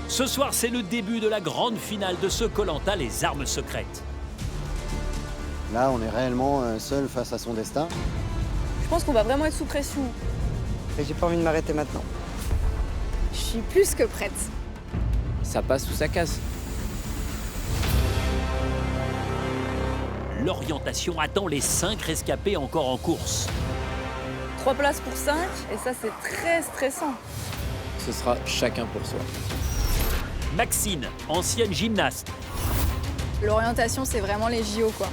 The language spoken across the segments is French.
Ce soir, c'est le début de la grande finale de ce Koh-Lanta, les armes secrètes. Là, on est réellement seul face à son destin. Je pense qu'on va vraiment être sous pression. Mais j'ai pas envie de m'arrêter maintenant. Je suis plus que prête. Ça passe ou ça casse. L'orientation attend les 5 rescapés encore en course. 3 places pour 5, et ça c'est très stressant. Ce sera chacun pour soi. Maxine, ancienne gymnaste. L'orientation c'est vraiment les JO quoi.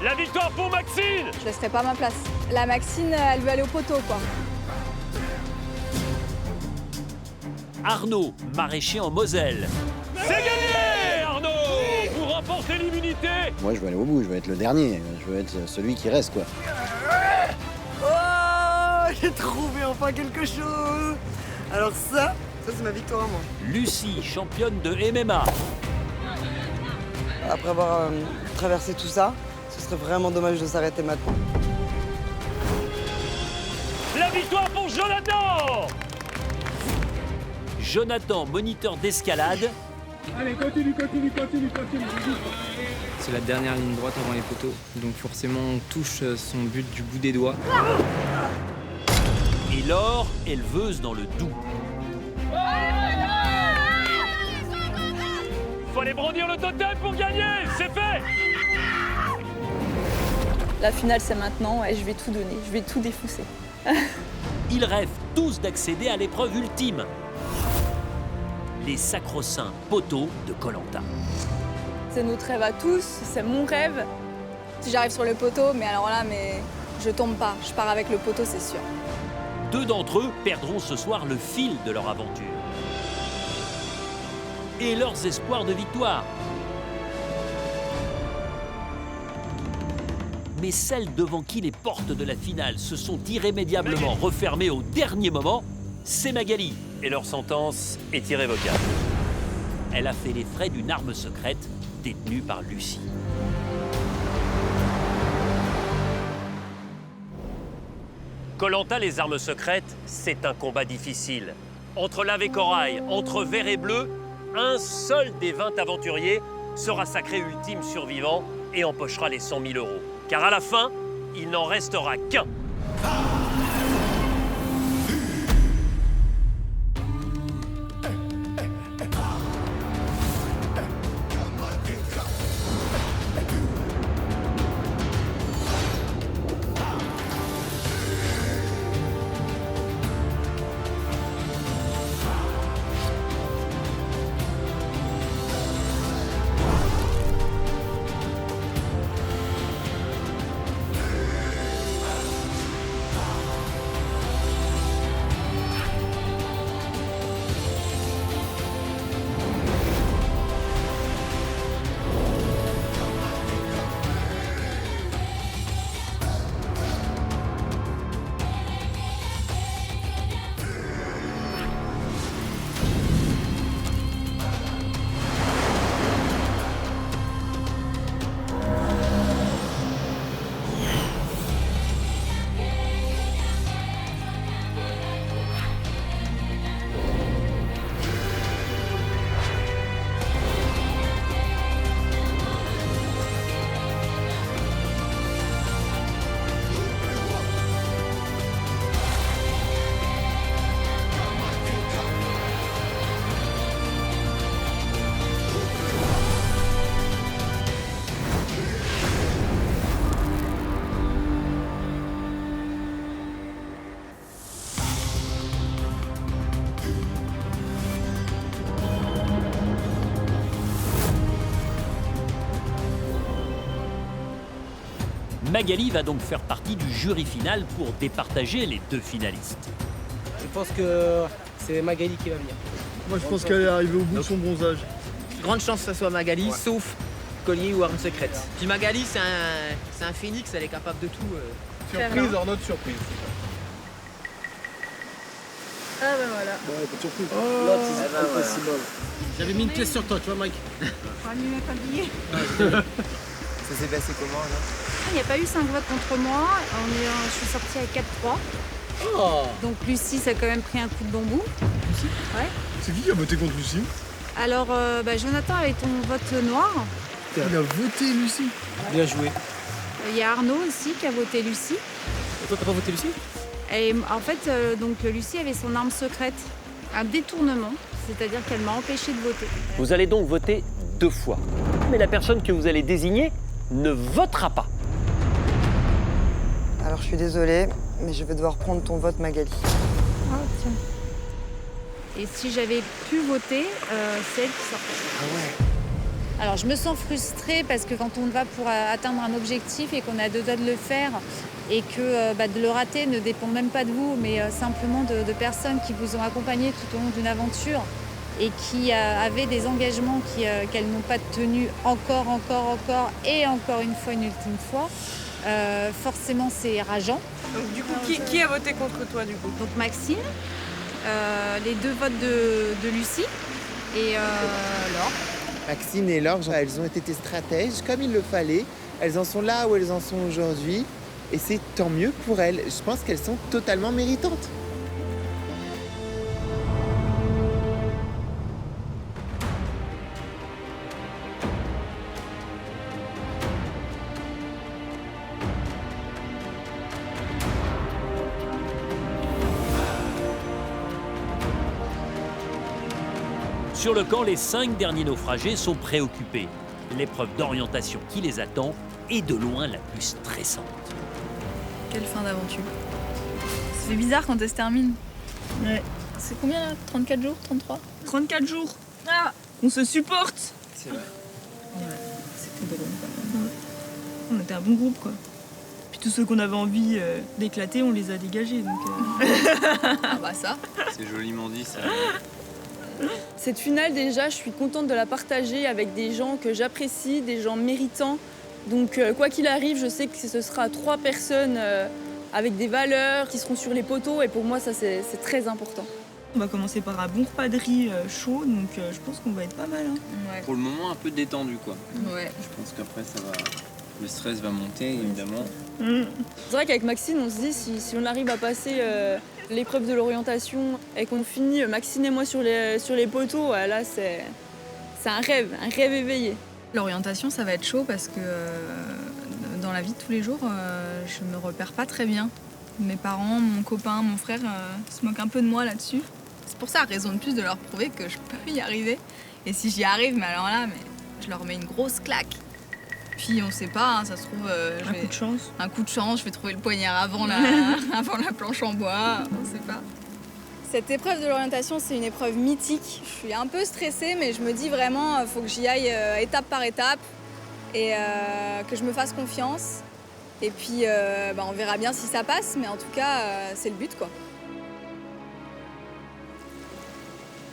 La victoire pour Maxine! Je laisserai pas ma place. La Maxine, elle veut aller au poteau quoi. Arnaud, maraîcher en Moselle. C'est gagné, Arnaud! Vous remportez l'immunité! Moi, je veux aller au bout, je veux être le dernier. Je veux être celui qui reste, quoi. Oh, j'ai trouvé enfin quelque chose. Alors ça c'est ma victoire à moi. Lucie, championne de MMA. Après avoir traversé tout ça, ce serait vraiment dommage de s'arrêter maintenant. La victoire pour Jonathan! Jonathan, moniteur d'escalade. Allez, continue. C'est la dernière ligne droite avant les poteaux. Donc forcément, on touche son but du bout des doigts. Et Laure, éleveuse dans le Doubs. Faut aller brandir le totem pour gagner, c'est fait! La finale c'est maintenant et je vais tout donner, je vais tout défousser. Ils rêvent tous d'accéder à l'épreuve ultime. Les sacro-saints poteaux de Koh-Lanta. C'est notre rêve à tous, c'est mon rêve. Si j'arrive sur le poteau, mais alors là, je tombe pas. Je pars avec le poteau, c'est sûr. 2 d'entre eux perdront ce soir le fil de leur aventure. Et leurs espoirs de victoire. Mais celles devant qui les portes de la finale se sont irrémédiablement refermées au dernier moment, c'est Magali. Et leur sentence est irrévocable. Elle a fait les frais d'une arme secrète détenue par Lucie. Koh-Lanta, les armes secrètes, c'est un combat difficile. Entre lave et corail, entre vert et bleu, un seul des 20 aventuriers sera sacré ultime survivant et empochera les 100 000 euros. Car à la fin, il n'en restera qu'un. Magali va donc faire partie du jury final pour départager les 2 finalistes. Je pense que c'est Magali qui va venir. Moi, je pense qu'elle est arrivée au bout de son bronzage. Grande chance que ce soit Magali, sauf collier ou arme secrète. Puis Magali, c'est un phénix, elle est capable de tout. Surprise hors notre surprise. Ah ben voilà. Ouais, pas de surprise. Impossible. J'avais mis une pièce sur toi, tu vois Mike. On va mieux mettre un billet. Ça s'est passé comment là? Il n'y a pas eu 5 votes contre moi. Je suis sortie avec 4-3. Donc Lucie, ça a quand même pris un coup de bambou. Ouais. C'est qui a voté contre Lucie? Alors, Jonathan, avec ton vote noir, Il a voté Lucie. Bien joué. il y a Arnaud aussi qui a voté Lucie. Et toi, t'as pas voté Lucie? Et en fait, donc Lucie avait son arme secrète, un détournement, c'est-à-dire qu'elle m'a empêché de voter. Vous allez donc voter 2 fois. Mais la personne que vous allez désigner ne votera pas. Alors je suis désolée, mais je vais devoir prendre ton vote, Magali. Ah, tiens. Et si j'avais pu voter, c'est elle qui sortait. Ah ouais. Alors je me sens frustrée parce que quand on va pour atteindre un objectif et qu'on a 2 doigts de le faire et que de le rater ne dépend même pas de vous, mais simplement de personnes qui vous ont accompagné tout au long d'une aventure et qui avaient des engagements qu'elles n'ont pas tenus encore et encore une ultime fois, forcément c'est rageant. Donc du coup, qui a voté contre toi du coup? Donc Maxime, les 2 votes de Lucie et Laure. Maxine et Laure, elles ont été stratèges comme il le fallait. Elles en sont là où elles en sont aujourd'hui. Et c'est tant mieux pour elles. Je pense qu'elles sont totalement méritantes. Sur le camp, les 5 derniers naufragés sont préoccupés. L'épreuve d'orientation qui les attend est de loin la plus stressante. Quelle fin d'aventure. Ça fait bizarre quand elle se termine. Ouais. C'est combien là? 34 jours? 33? 34 jours. Ah, on se supporte. C'est vrai. C'était drôle quand même. On était un bon groupe quoi. Puis tous ceux qu'on avait envie d'éclater, on les a dégagés. Donc, Ah bah ça. C'est joliment dit, ça. Cette finale déjà, je suis contente de la partager avec des gens que j'apprécie, des gens méritants. Donc quoi qu'il arrive, je sais que ce sera 3 personnes avec des valeurs qui seront sur les poteaux et pour moi ça c'est très important. on va commencer par un bon repas de riz chaud, donc je pense qu'on va être pas mal. Hein. Ouais. Pour le moment, un peu détendu, quoi. Ouais. Je pense qu'après, le stress va monter, évidemment. C'est vrai qu'avec Maxine, on se dit si on arrive à passer l'épreuve de l'orientation et qu'on finit Maxine et moi sur les poteaux, là c'est un rêve éveillé. L'orientation, ça va être chaud parce que dans la vie de tous les jours, je me repère pas très bien. Mes parents, mon copain, mon frère se moquent un peu de moi là-dessus. C'est pour ça, raison de plus de leur prouver que je peux y arriver. Et si j'y arrive, mais alors là, je leur mets une grosse claque. Puis on sait pas, ça se trouve... coup de chance. Un coup de chance, je vais trouver le poignard avant la planche en bois, on sait pas. Cette épreuve de l'orientation, c'est une épreuve mythique. Je suis un peu stressée, mais je me dis vraiment, il faut que j'y aille étape par étape et que je me fasse confiance. Et puis, on verra bien si ça passe, mais en tout cas, c'est le but, quoi.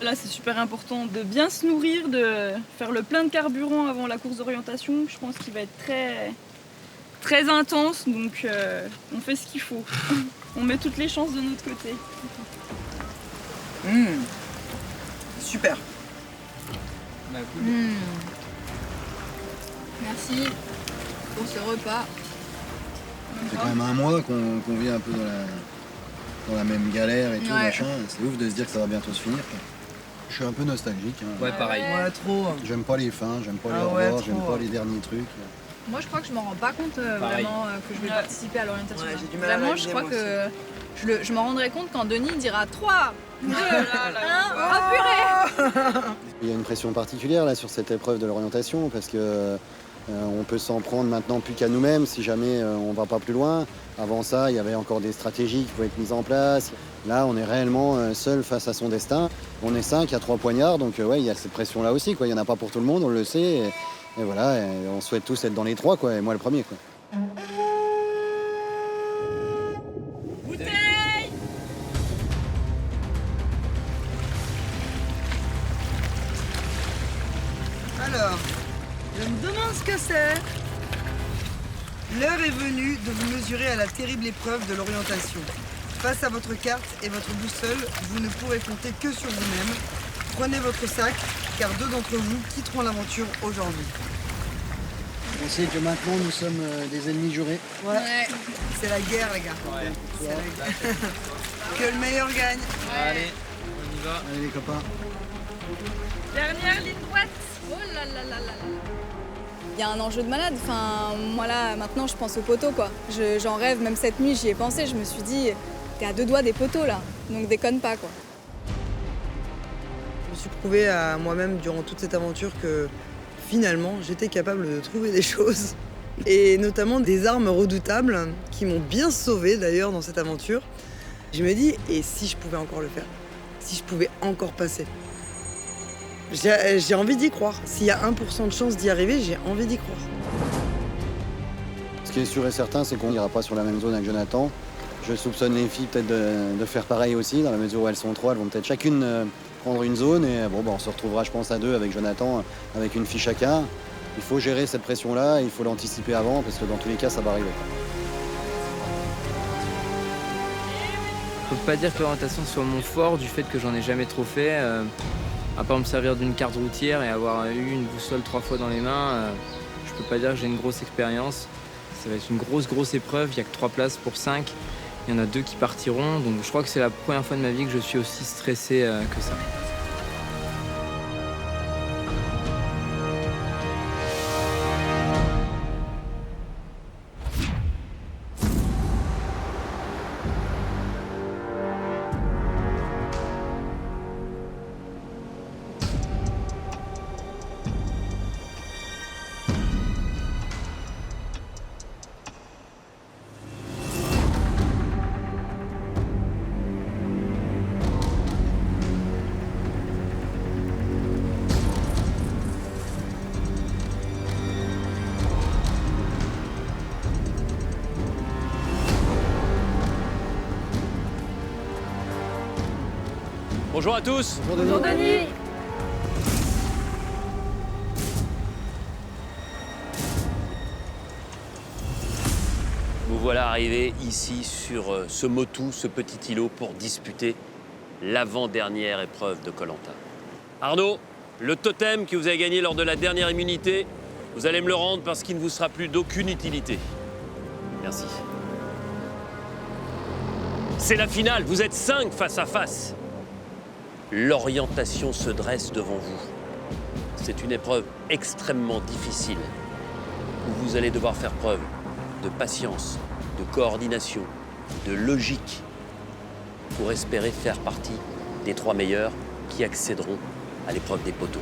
Là, c'est super important de bien se nourrir, de faire le plein de carburant avant la course d'orientation. Je pense qu'il va être très, très intense, donc on fait ce qu'il faut. On met toutes les chances de notre côté. Super. Bah, cool. Merci pour ce repas. C'est quand même un mois qu'on vit un peu dans la même galère et tout, Ouais. machin. C'est ouf de se dire que ça va bientôt se finir, quoi. Je suis un peu nostalgique. Hein. Ouais, pareil. Ouais, trop. J'aime pas les fins, j'aime pas les Ah au ouais, revoir, j'aime trop. pas les derniers trucs. Moi, je crois que je m'en rends pas compte vraiment que je vais participer à l'orientation. Ouais, j'ai du mal à Vraiment, je réaliser, crois moi que je m'en rendrai compte quand Denis dira 3, 2, 1, oh purée. Il y a une pression particulière là sur cette épreuve de l'orientation parce que on peut s'en prendre maintenant plus qu'à nous-mêmes si jamais on va pas plus loin. Avant ça, il y avait encore des stratégies qui pouvaient être mises en place. Là, on est réellement seul face à son destin. On est 5 à 3 poignards, donc ouais, il y a cette pression-là aussi, quoi. Il y en a pas pour tout le monde, on le sait. Et voilà, et on souhaite tous être dans les 3, quoi. Et moi le premier, quoi. Alors, je me demande ce que c'est. L'heure est venue de vous mesurer à la terrible épreuve de l'orientation. Face à votre carte et votre boussole, vous ne pourrez compter que sur vous-même. Prenez votre sac, car 2 d'entre vous quitteront l'aventure aujourd'hui. On sait que maintenant nous sommes des ennemis jurés. Ouais. c'est la guerre, les gars. Ouais. C'est la guerre. Que le meilleur gagne. Allez, on y va. Allez les copains. Dernière ligne droite. Oh là là là là là. Il y a un enjeu de malade. Enfin, moi là, maintenant, je pense aux poteaux, quoi. J'en rêve, même cette nuit, j'y ai pensé. Je me suis dit, t'es à 2 doigts des poteaux, là. Donc déconne pas, quoi. Je me suis prouvé à moi-même durant toute cette aventure que finalement, j'étais capable de trouver des choses. Et notamment des armes redoutables qui m'ont bien sauvé d'ailleurs dans cette aventure. Je me dis, et si je pouvais encore le faire? Si je pouvais encore passer? J'ai envie d'y croire. S'il y a 1% de chance d'y arriver, j'ai envie d'y croire. Ce qui est sûr et certain, c'est qu'on n'ira pas sur la même zone avec Jonathan. Je soupçonne les filles peut-être de faire pareil aussi, dans la mesure où elles sont 3, elles vont peut-être chacune prendre une zone. Et bon, on se retrouvera, je pense, à 2 avec Jonathan, avec une fille chacun. Il faut gérer cette pression-là, il faut l'anticiper avant, parce que dans tous les cas, ça va arriver. Je peux pas dire que l'orientation soit mon fort du fait que j'en ai jamais trop fait. À part me servir d'une carte routière et avoir eu une boussole 3 fois dans les mains, je peux pas dire que j'ai une grosse expérience. Ça va être une grosse épreuve, il n'y a que 3 places pour 5. Il y en a 2 qui partiront, donc je crois que c'est la première fois de ma vie que je suis aussi stressé que ça. Bonjour à tous. Bonjour Denis. Vous voilà arrivés ici sur ce Motu, ce petit îlot, pour disputer l'avant-dernière épreuve de Koh-Lanta. Arnaud, le totem que vous avez gagné lors de la dernière immunité, vous allez me le rendre parce qu'il ne vous sera plus d'aucune utilité. Merci. C'est la finale, vous êtes 5 face à face. L'orientation se dresse devant vous. C'est une épreuve extrêmement difficile où vous allez devoir faire preuve de patience, de coordination, de logique pour espérer faire partie des 3 meilleurs qui accéderont à l'épreuve des poteaux.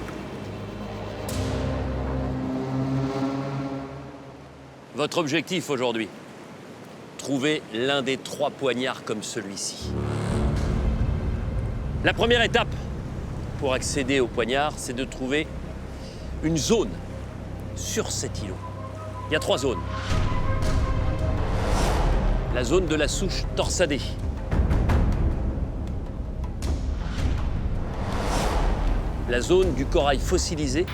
Votre objectif aujourd'hui, trouver l'un des 3 poignards comme celui-ci. La première étape pour accéder au poignard, c'est de trouver une zone sur cet îlot. Il y a 3 zones. La zone de la souche torsadée. La zone du corail fossilisé.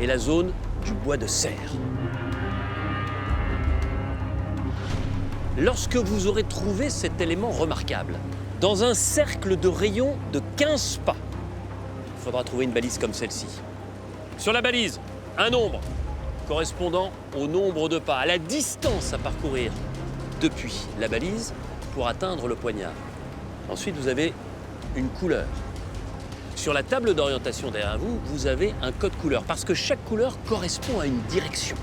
Et la zone du bois de serre. Lorsque vous aurez trouvé cet élément remarquable, dans un cercle de rayon de 15 pas, il faudra trouver une balise comme celle-ci. Sur la balise, un nombre correspondant au nombre de pas, à la distance à parcourir depuis la balise pour atteindre le poignard. Ensuite, vous avez une couleur. Sur la table d'orientation derrière vous, vous avez un code couleur, parce que chaque couleur correspond à une direction.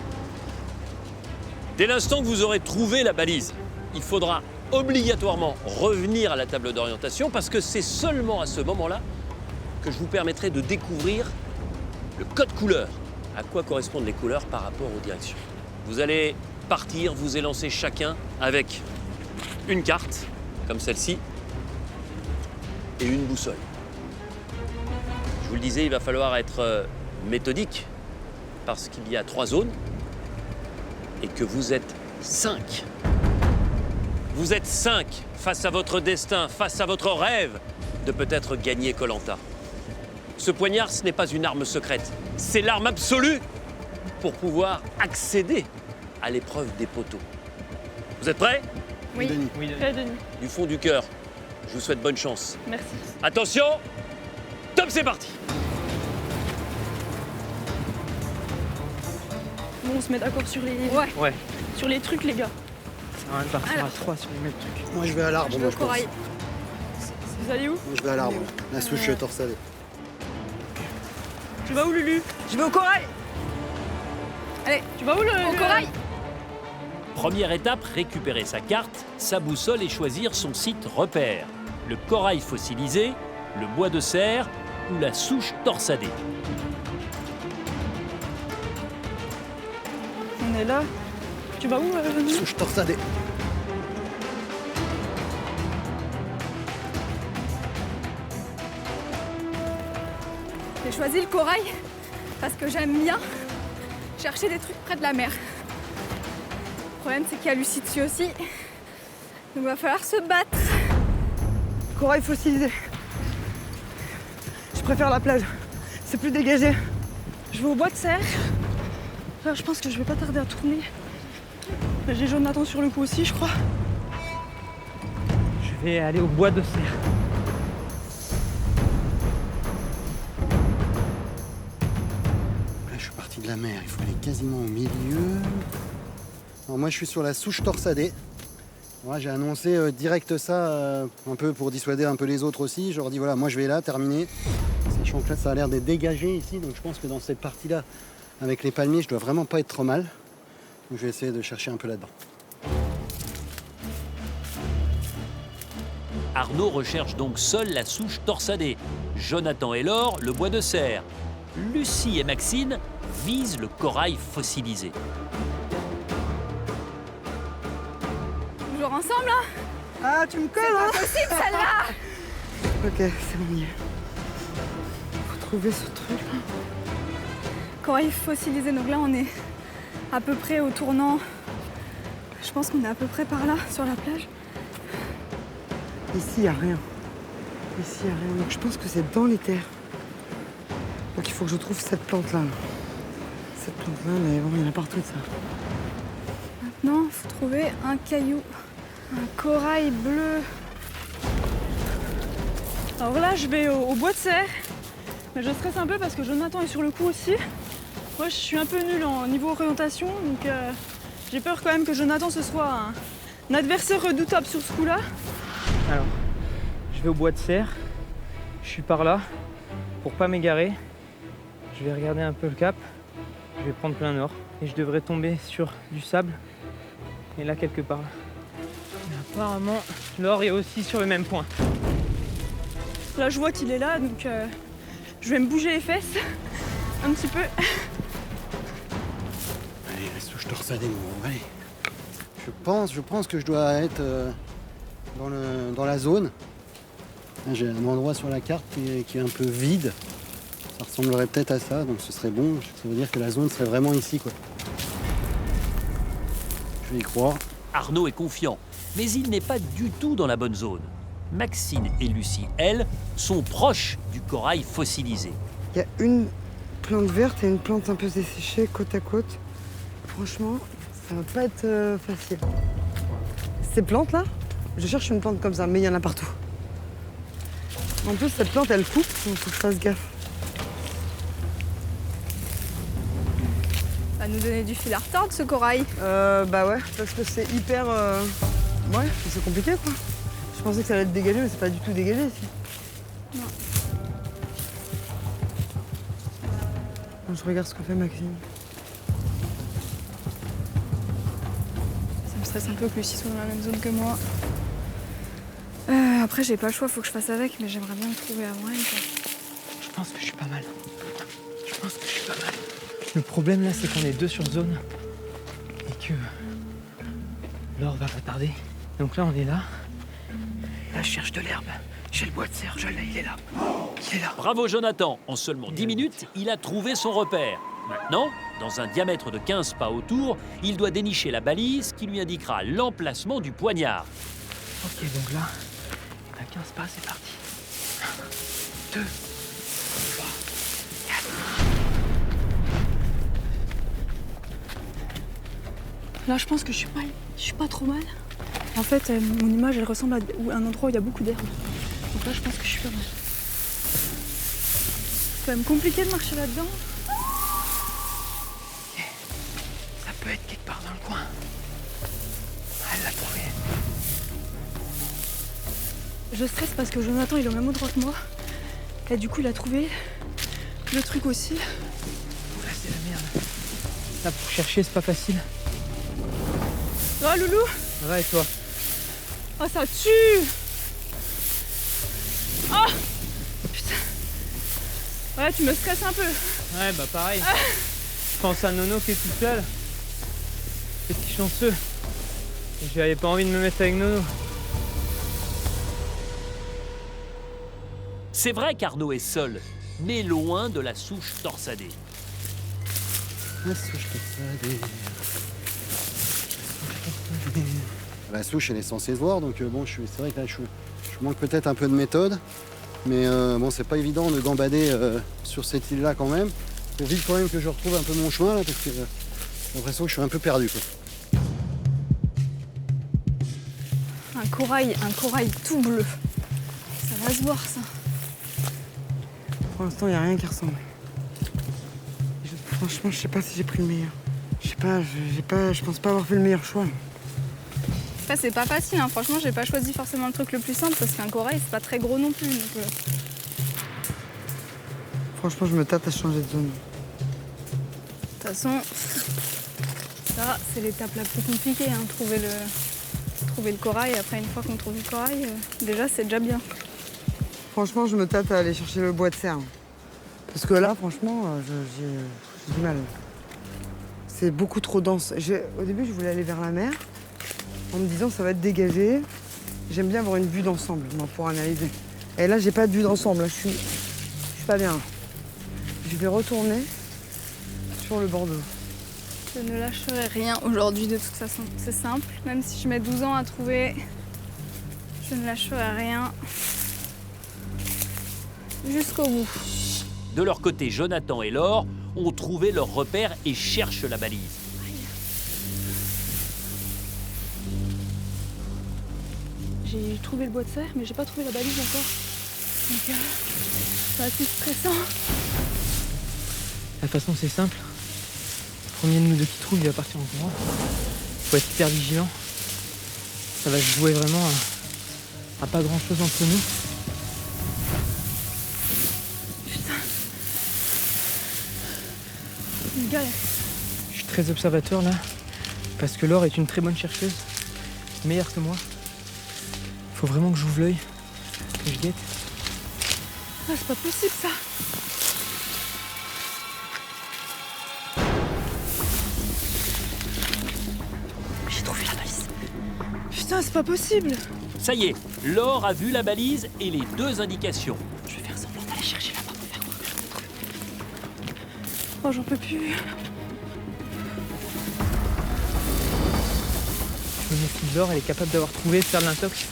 Dès l'instant que vous aurez trouvé la balise, il faudra obligatoirement revenir à la table d'orientation parce que c'est seulement à ce moment-là que je vous permettrai de découvrir le code couleur, à quoi correspondent les couleurs par rapport aux directions. Vous allez partir, vous élancer chacun avec une carte, comme celle-ci, et une boussole. Je vous le disais, il va falloir être méthodique parce qu'il y a 3 zones et que vous êtes 5. Vous êtes 5 face à votre destin, face à votre rêve de peut-être gagner Koh-Lanta. Ce poignard, ce n'est pas une arme secrète. C'est l'arme absolue pour pouvoir accéder à l'épreuve des poteaux. Vous êtes prêts? Oui, Denis. prêt Denis. Du fond du cœur, je vous souhaite bonne chance. Merci. Attention, top, c'est parti. Mon on se met d'accord sur les... Ouais. Sur les trucs, les gars. Ça sert à rien de partir à 3 sur les mêmes trucs. Moi je vais à l'arbre, Je vais moi au je pense. corail. Vous allez où? Moi je vais à l'arbre, la souche torsadée. Tu vas où, Lulu? Je vais au corail. Allez, tu vas où, Au corail. Première étape, récupérer sa carte, sa boussole et choisir son site repère. Le corail fossilisé, le bois de serre ou la souche torsadée. On est là. Tu vas où, Lulu? Souche torsadée. J'ai choisi le corail parce que j'aime bien chercher des trucs près de la mer. Le problème, c'est qu'il y a Lucie dessus aussi. Donc il va falloir se battre. Corail fossilisé. Je préfère la plage. C'est plus dégagé. Je vais au bois de serre. Là, je pense que je vais pas tarder à tourner. J'ai Jonathan sur le coup aussi, je crois. Je vais aller au bois de serre. Là je suis parti de la mer, il faut aller quasiment au milieu. Alors moi je suis sur la souche torsadée. Moi j'ai annoncé direct ça, un peu pour dissuader un peu les autres aussi. Je leur dis voilà, moi je vais là, terminer. Sachant que là ça a l'air d'être dégagé ici, donc je pense que dans cette partie-là, avec les palmiers, je dois vraiment pas être trop mal. Donc je vais essayer de chercher un peu là-dedans. Arnaud recherche donc seul la souche torsadée. Jonathan et Laure, le bois de serre. Lucie et Maxine visent le corail fossilisé. Toujours ensemble, hein? Ah, tu me colles, hein? C'est possible, celle-là! Ok, c'est bon. Faut trouver ce truc. Corail fossilisé, donc là on est à peu près au tournant. Je pense qu'on est à peu près par là, sur la plage. Ici, il n'y a rien. Ici, il n'y a rien. Donc je pense que c'est dans les terres. Donc il faut que je trouve cette plante-là. Cette plante-là, mais bon, il y en a partout de ça. Maintenant, il faut trouver un caillou. Un corail bleu. Alors là, je vais au bois de serre. Mais je stresse un peu parce que Jonathan est sur le coup aussi. Moi, je suis un peu nulle en niveau orientation, donc j'ai peur quand même que Jonathan ce soit un adversaire redoutable sur ce coup-là. Alors, je vais au bois de serre. Je suis par là. Pour pas m'égarer, je vais regarder un peu le cap. Je vais prendre plein nord. Et je devrais tomber sur du sable. Et là, quelque part. Et apparemment, Laure est aussi sur le même point. Là, je vois qu'il est là, donc je vais me bouger les fesses un petit peu. Allez, la souche torsadée, mon allez. Je pense que je dois être dans la zone. Là, j'ai un endroit sur la carte qui est un peu vide. Ça ressemblerait peut-être à ça, donc ce serait bon. Ça veut dire que la zone serait vraiment ici, quoi. Je vais y croire. Arnaud est confiant, mais il n'est pas du tout dans la bonne zone. Maxine et Lucie, elles, sont proches du corail fossilisé. Il y a une plante verte et une plante un peu desséchée côte à côte. Franchement, ça va pas être facile. Ces plantes-là, je cherche une plante comme ça, mais il y en a partout. En plus, cette plante, elle coupe, donc il faut que je fasse gaffe. Va nous donner du fil à retordre, ce corail. Bah ouais, parce que c'est hyper... Ouais, c'est compliqué, quoi. Je pensais que ça allait être dégagé, mais c'est pas du tout dégagé, ici. Non. Je regarde ce que fait Maxime. Ça me stresse un peu que Lucie soit dans la même zone que moi. Après, j'ai pas le choix, faut que je fasse avec, mais j'aimerais bien le trouver avant elle, quoi. Je pense que je suis pas mal. Le problème là, c'est qu'on est deux sur zone et que Laure va pas tarder. Donc là, on est là. Là, je cherche de l'herbe. J'ai le bois de serre, je l'ai, il est là. Il est là. Bravo Jonathan, en seulement 10 minutes, il a trouvé son repère. Maintenant, dans un diamètre de 15 pas autour, il doit dénicher la balise qui lui indiquera l'emplacement du poignard. Ok, donc là, à 15 pas, c'est parti. 1, 2, 3, 4. Là, je pense que je suis pas trop mal. En fait, mon image, elle ressemble à un endroit où il y a beaucoup d'herbe. Donc là, je pense que je suis pas mal. C'est quand même compliqué de marcher là-dedans. je stresse parce que Jonathan il est au même endroit que moi. Et du coup il a trouvé le truc aussi. Là c'est la merde. Là pour chercher c'est pas facile. Ça va Loulou? Ça va et toi? Oh ça tue! Oh! Putain! Ouais tu me stresses un peu. Ouais bah pareil. Je pense à Nono qui est tout seul. Petit chanceux. J'avais pas envie de me mettre avec Nono. C'est vrai qu'Arnaud est seul, mais loin de la souche torsadée. La souche torsadée. La souche, elle est censée se voir, donc bon, c'est vrai que là, je manque peut-être un peu de méthode. Mais bon, c'est pas évident de gambader sur cette île-là quand même. Il faut vite quand même que je retrouve un peu mon chemin, là, parce que j'ai l'impression que je suis un peu perdu, quoi. Un corail tout bleu. Ça va se voir, ça. Pour l'instant, il n'y a rien qui ressemble. Franchement, je sais pas si j'ai pris le meilleur. Je sais pas, je pense pas avoir fait le meilleur choix. Ça, c'est pas facile, hein. Franchement, j'ai pas choisi forcément le truc le plus simple parce qu'un corail, c'est pas très gros non plus. Donc, Franchement, je me tâte à changer de zone. De toute façon, ça, c'est l'étape la plus compliquée, hein. Trouver le corail. Après, une fois qu'on trouve le corail, déjà, c'est déjà bien. Franchement, je me tâte à aller chercher le bois de serre. Parce que là, franchement, j'ai du mal. C'est beaucoup trop dense. Au début, je voulais aller vers la mer, en me disant ça va être dégagé. J'aime bien avoir une vue d'ensemble, moi, pour analyser. Et là, j'ai pas de vue d'ensemble. Là, je suis pas bien. Je vais retourner sur le bord d'eau. Je ne lâcherai rien aujourd'hui, de toute façon. C'est simple. Même si je mets 12 ans à trouver, je ne lâcherai rien. Jusqu'au bout. De leur côté, Jonathan et Laure ont trouvé leur repère et cherchent la balise. J'ai trouvé le bois de serre, mais j'ai pas trouvé la balise encore. Donc c'est assez stressant. De toute façon c'est simple. Le premier de nous deux qui trouve, il va partir en courant. Faut être hyper vigilant. Ça va se jouer vraiment à pas grand chose entre nous. Une galère. Je suis très observateur là, parce que Laure est une très bonne chercheuse, meilleure que moi. Faut vraiment que j'ouvre l'œil, que je guette. Ah, c'est pas possible ça. J'ai trouvé la balise. Putain, c'est pas possible. Ça y est, Laure a vu la balise et les deux indications. Je vais faire semblant d'aller chercher là-bas pour faire croire que j'en ai trouvé. Oh, j'en peux plus. Je me méfie de Laure, elle est capable d'avoir trouvé, de faire de l'intox.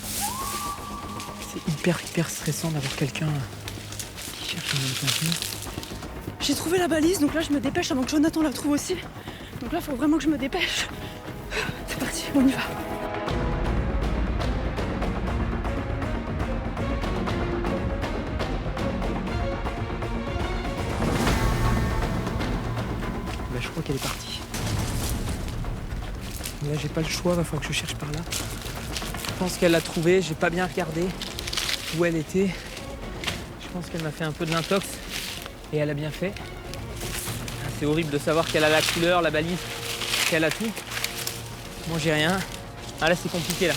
C'est hyper stressant d'avoir quelqu'un qui cherche un même contenu. J'ai trouvé la balise, donc là je me dépêche avant que Jonathan la trouve aussi. Donc là, il faut vraiment que je me dépêche. C'est parti, on y va. Bah, je crois qu'elle est partie. Là, j'ai pas le choix, va falloir que je cherche par là. Je pense qu'elle l'a trouvée, j'ai pas bien regardé où elle était. Je pense qu'elle m'a fait un peu de l'intox et elle a bien fait. C'est horrible de savoir qu'elle a la couleur, la balise, qu'elle a tout. Moi, j'ai rien. Ah là, c'est compliqué là.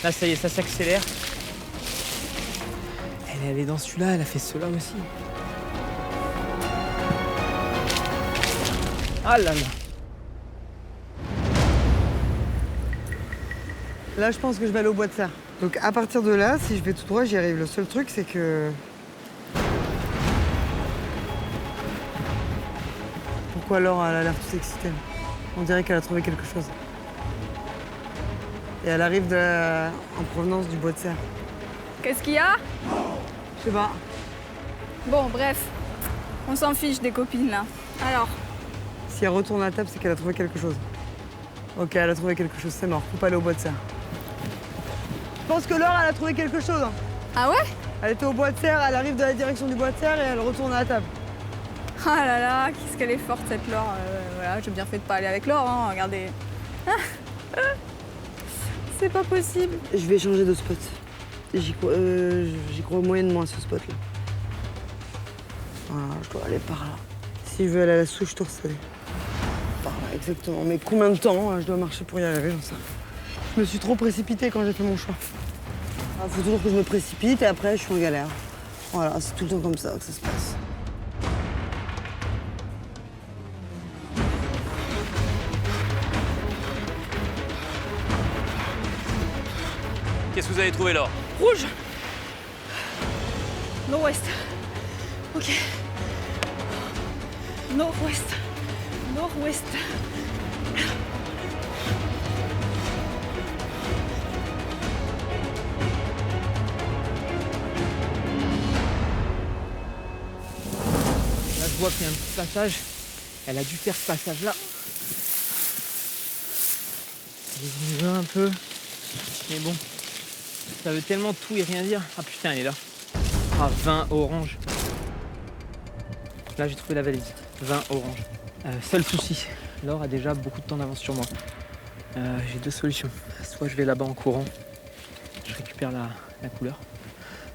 Là, ça y est, ça s'accélère. Elle est allée dans celui-là, elle a fait cela aussi. Ah là là. Là, je pense que je vais aller au bois de serre. Donc à partir de là, si je vais tout droit, j'y arrive. Le seul truc, c'est que... Pourquoi Laure, elle a l'air toute excitée? On dirait qu'elle a trouvé quelque chose. Et elle arrive en provenance du bois de serre. Qu'est-ce qu'il y a? Je sais pas. Bon, bref. On s'en fiche des copines, là. Alors, Si elle retourne à la table, c'est qu'elle a trouvé quelque chose. Ok, elle a trouvé quelque chose, c'est mort. Faut pas aller au bois de serre. Je pense que Laure, elle a trouvé quelque chose. Hein. ah ouais? Elle était au bois de serre, elle arrive de la direction du bois de serre et elle retourne à la table. Ah là là, qu'est-ce qu'elle est forte, cette Laure. Voilà, j'ai bien fait de pas aller avec Laure, hein. Regardez. C'est pas possible. Je vais changer de spot. J'y crois moyennement à ce spot-là. Voilà, je dois aller par là. Si je veux aller à la souche tourcelée. Par là, exactement. Mais combien de temps je dois marcher pour y arriver, j'en sais rien. Je me suis trop précipitée quand j'ai fait mon choix. Il faut toujours que je me précipite et après je suis en galère. Voilà, c'est tout le temps comme ça que ça se passe. Qu'est-ce que vous avez trouvé, Laure? Rouge. Nord-ouest. Ok. Nord-ouest. Nord-ouest. Là, je vois qu'il y a un petit passage. Elle a dû faire ce passage-là. Je vais un peu. Mais bon. Ça veut tellement tout et rien dire. Ah putain, elle est là. Ah, 20 orange. Là, j'ai trouvé la valise. 20 orange. Seul souci, Laure a déjà beaucoup de temps d'avance sur moi. J'ai deux solutions. Soit je vais là-bas en courant, je récupère la couleur.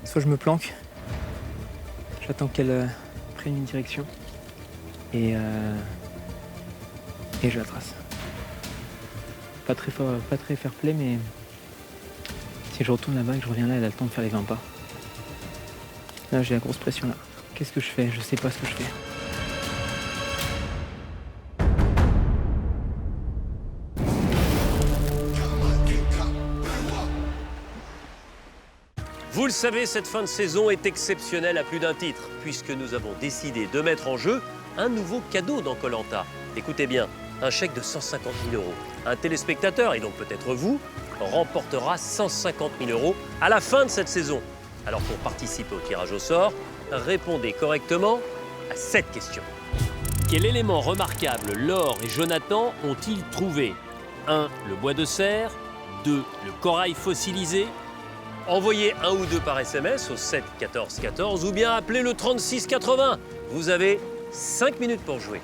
Soit je me planque, j'attends qu'elle prenne une direction et je la trace. Pas très fair play, mais si je retourne là-bas et que je reviens là, elle a le temps de faire les 20 pas. Là, j'ai la grosse pression là. Qu'est-ce que je fais? Je sais pas ce que je fais. Vous le savez, cette fin de saison est exceptionnelle à plus d'un titre, puisque nous avons décidé de mettre en jeu un nouveau cadeau dans Koh-Lanta. Écoutez bien, un chèque de 150 000 €. Un téléspectateur, et donc peut-être vous, remportera 150 000 € à la fin de cette saison. Alors pour participer au tirage au sort, répondez correctement à cette question. Quel élément remarquable Laure et Jonathan ont-ils trouvé? 1. Le bois de serre. 2. Le corail fossilisé. Envoyez un ou deux par SMS au 7 14 14 ou bien appelez le 36 80. Vous avez 5 minutes pour jouer.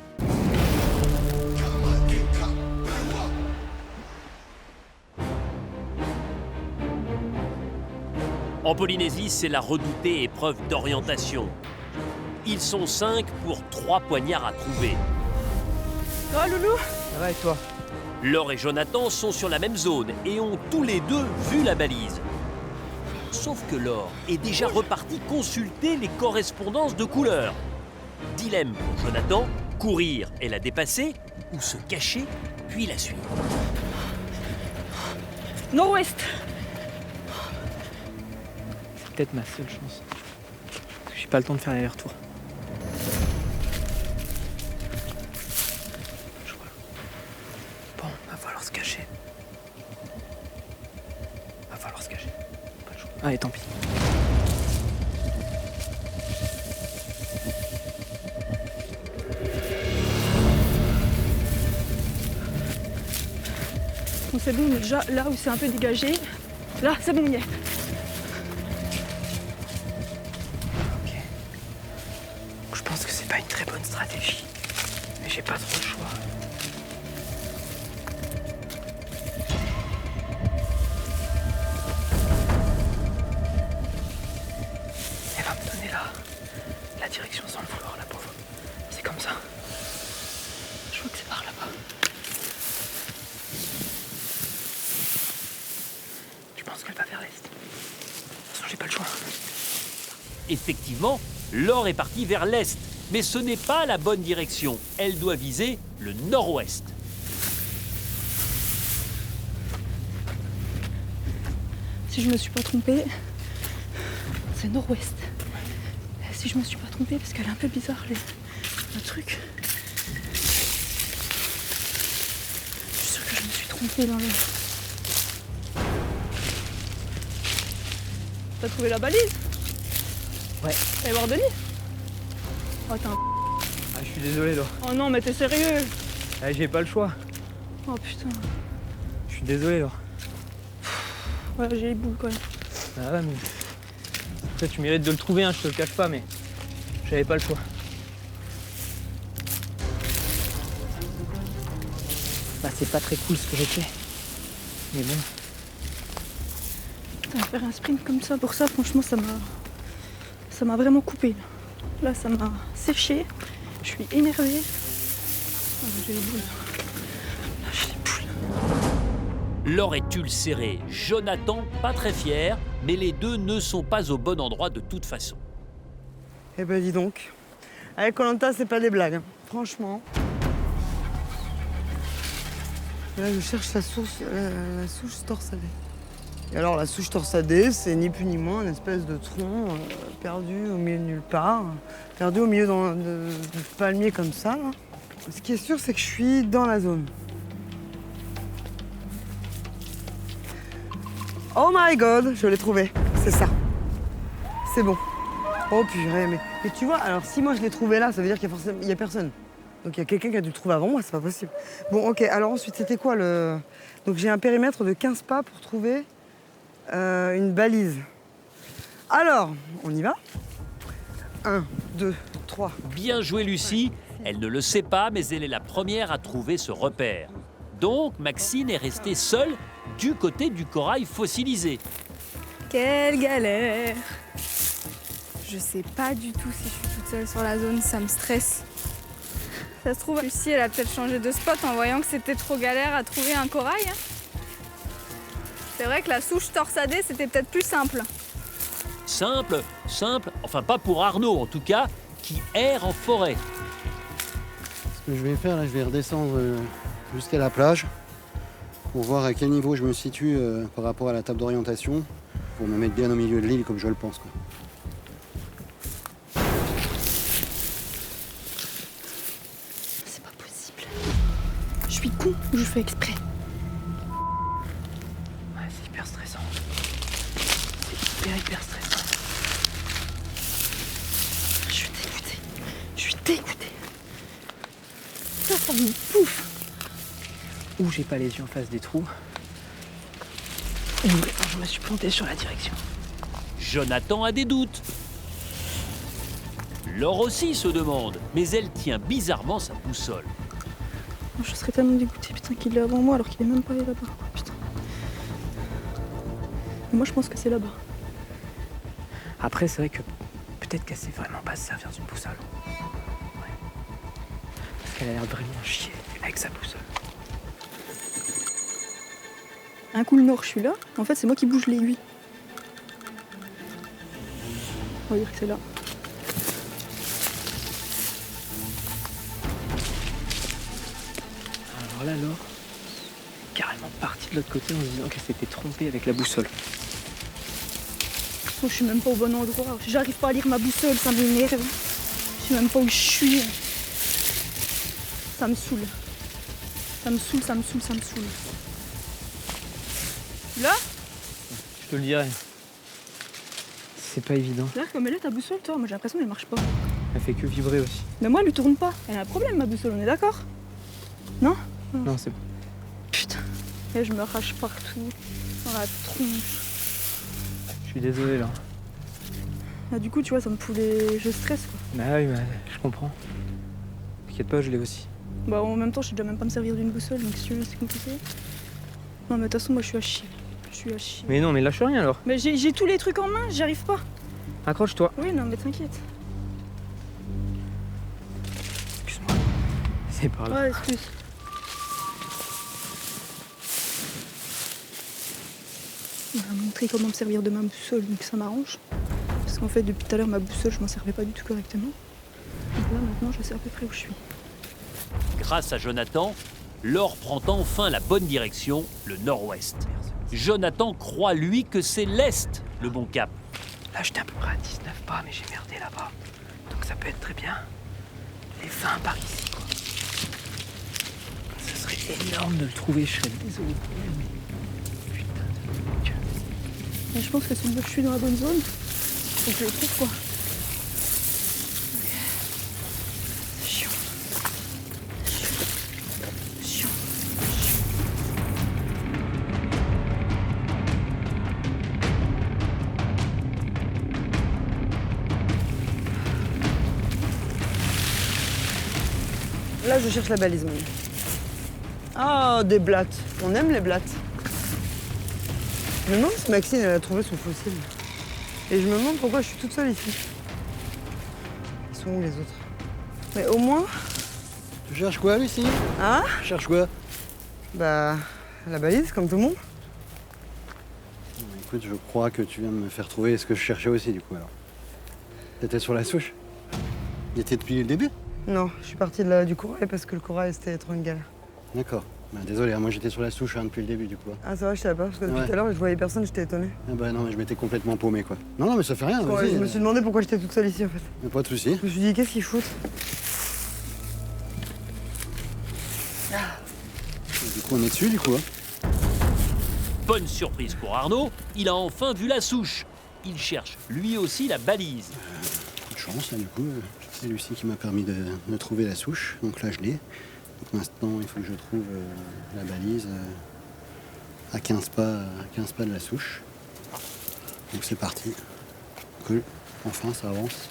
En Polynésie, c'est la redoutée épreuve d'orientation. Ils sont 5 pour 3 poignards à trouver. Oh, loulou. Ça va et toi? Laure et Jonathan sont sur la même zone et ont tous les deux vu la balise. Sauf que Laure est déjà repartie consulter les correspondances de couleurs. Dilemme pour Jonathan, courir et la dépasser ou se cacher puis la suivre. Nord-ouest. C'est peut-être ma seule chance. Parce que j'ai pas le temps de faire l'aller-retour. Bon, va falloir se cacher. Va falloir se cacher. Pas le choix. Allez, tant pis. Bon, c'est bon, on est déjà là où c'est un peu dégagé. Là, c'est bon, on y est. Ok. Je pense que c'est pas une très bonne stratégie. Mais j'ai pas trop le choix. Elle va me donner la direction sans le vouloir, la pauvre. C'est comme ça. Je vois que c'est par là-bas. Je pense qu'elle va vers l'est. De toute façon, j'ai pas le choix. Effectivement, Laure est partie vers l'est, mais ce n'est pas la bonne direction. Elle doit viser le nord-ouest. Si je me suis pas trompée, c'est nord-ouest. Si je me suis pas trompée, parce qu'elle est un peu bizarre, le truc. Je suis sûre que je me suis trompée dans le... T'as trouvé la balise? Ouais. T'allais voir Denis? Oh, t'es un... Ah, je suis désolé, Laure. Oh non, mais t'es sérieux? Ah, j'ai pas le choix. Oh putain. Je suis désolé, Laure. Ouais, j'ai les boules quand même. Ah ouais, mais... Après, tu mérites de le trouver, hein, je te le cache pas, mais... J'avais pas le choix. Bah, c'est pas très cool ce que j'ai fait. Mais bon... Putain, faire un sprint comme ça, pour ça, franchement, ça m'a vraiment coupé. Là, ça m'a séché. Je suis énervée. Ah, j'ai les boules. Là, j'ai les boules. Laure est ulcérée, Jonathan pas très fier, mais les deux ne sont pas au bon endroit de toute façon. Eh ben dis donc, avec Koh-Lanta, c'est pas des blagues, hein. Franchement. Là, je cherche la souche torsadée. Et alors, la souche torsadée, c'est ni plus ni moins une espèce de tronc perdu au milieu de nulle part, perdu au milieu de palmiers comme ça, là. Ce qui est sûr, c'est que je suis dans la zone. Oh my god, je l'ai trouvé, c'est ça. C'est bon. Oh purée, mais tu vois, alors si moi je l'ai trouvé là, ça veut dire qu'il y a personne. Donc il y a quelqu'un qui a dû le trouver avant moi, c'est pas possible. Bon, ok, alors ensuite, c'était quoi le... Donc j'ai un périmètre de 15 pas pour trouver une balise. Alors, on y va. 1, 2, 3. Bien joué Lucie, elle ne le sait pas, mais elle est la première à trouver ce repère. Donc Maxine est restée seule du côté du corail fossilisé. Quelle galère! Je sais pas du tout si je suis toute seule sur la zone, ça me stresse. Ça se trouve, Lucie, elle a peut-être changé de spot en voyant que c'était trop galère à trouver un corail. C'est vrai que la souche torsadée, c'était peut-être plus simple. Simple, enfin pas pour Arnaud en tout cas, qui erre en forêt. Ce que je vais faire là, je vais redescendre jusqu'à la plage pour voir à quel niveau je me situe par rapport à la table d'orientation pour me mettre bien au milieu de l'île comme je le pense, quoi. C'est pas possible. Je suis con ou je fais exprès? Ouais, c'est hyper stressant. C'est hyper stressant. Je suis dégoûtée. Je suis dégoûtée. Ça me bouffe. Ou j'ai pas les yeux en face des trous. Ou je me suis planté sur la direction. Jonathan a des doutes. Laure aussi se demande, mais elle tient bizarrement sa boussole. Je serais tellement dégoûtée, putain, qu'il est avant moi alors qu'il est même pas allé là-bas, quoi, putain. Mais moi, je pense que c'est là-bas. Après, c'est vrai que peut-être qu'elle sait vraiment pas se servir d'une boussole. Ouais. Parce qu'elle a l'air vraiment chier avec sa boussole. Un coup, le nord, je suis là. En fait, c'est moi qui bouge l'aiguille. On va dire que c'est là. Alors là, Laure, carrément partie de l'autre côté en se disant qu'elle s'était trompée avec la boussole. Je suis même pas au bon endroit. J'arrive pas à lire ma boussole, ça m'énerve. Je sais même pas où je suis. Ça me saoule. Ça me saoule. Là? Je te le dirai. C'est pas évident. C'est-à-dire comme elle est ta boussole, toi, moi j'ai l'impression qu'elle marche pas. Elle fait que vibrer aussi. Mais moi, elle ne tourne pas. Elle a un problème, ma boussole, on est d'accord? Non? Non, c'est bon. Putain. Et je me arrache partout, dans la tronche. Je suis désolé là. Ah, du coup, tu vois, ça me fout les... Je stresse, quoi. Bah oui, bah, je comprends. T'inquiète pas, je l'ai aussi. Bah en même temps, je sais déjà même pas me servir d'une boussole, donc si tu veux, c'est compliqué. Non, mais de toute façon, moi, je suis à chier. Mais non, mais lâche rien alors. Mais j'ai tous les trucs en main, j'y arrive pas. Accroche-toi. Oui, non, mais t'inquiète. Excuse-moi. C'est par là. Ouais, excuse. Il m'a montré comment me servir de ma boussole, donc ça m'arrange. Parce qu'en fait, depuis tout à l'heure, ma boussole, je m'en servais pas du tout correctement. Donc là, maintenant, je sais à peu près où je suis. Grâce à Jonathan, Laure prend enfin la bonne direction, le nord-ouest. Jonathan croit, lui, que c'est l'est, le bon cap. Là, j'étais à peu près à 19 pas, mais j'ai merdé là-bas. Donc ça peut être très bien les 20 par ici, quoi. Ce serait énorme de le trouver, je serais désolé. Mais... Putain de gueule. Et je pense que si je suis dans la bonne zone, faut que je le trouve, quoi. C'est chiant. Là, je cherche la balise. Ah, des blattes. On aime les blattes. Je me demande si Maxine, elle a trouvé son fossile. Et je me demande pourquoi je suis toute seule ici. Ils sont où les autres? Mais au moins... Tu cherches quoi, Lucie? Hein? Tu cherches quoi? Bah, la balise, comme tout le monde. Écoute, je crois que tu viens de me faire trouver ce que je cherchais aussi, du coup, alors. T'étais sur la souche? Y étais depuis le début? Non, je suis partie du corail parce que le corail, c'était trop une galère. D'accord. Bah, désolé, moi j'étais sur la souche depuis le début, du coup. Ah, ça va, je savais pas, parce que depuis tout à l'heure, je voyais personne, j'étais étonnée. Ah bah non, mais je m'étais complètement paumé, quoi. Non, mais ça fait rien, Ouais, vas-y. je me suis demandé pourquoi j'étais toute seule ici, en fait. Mais pas de soucis. Je me suis dit, qu'est-ce qu'ils foutent? Du coup, on est dessus, du coup. Hein. Bonne surprise pour Arnaud, il a enfin vu la souche. Il cherche lui aussi la balise. Coup de chance, là, du coup. C'est Lucie qui m'a permis de trouver la souche. Donc là, je l'ai. Donc maintenant, il faut que je trouve la balise à 15 pas de la souche. Donc c'est parti. Cool. Enfin, ça avance.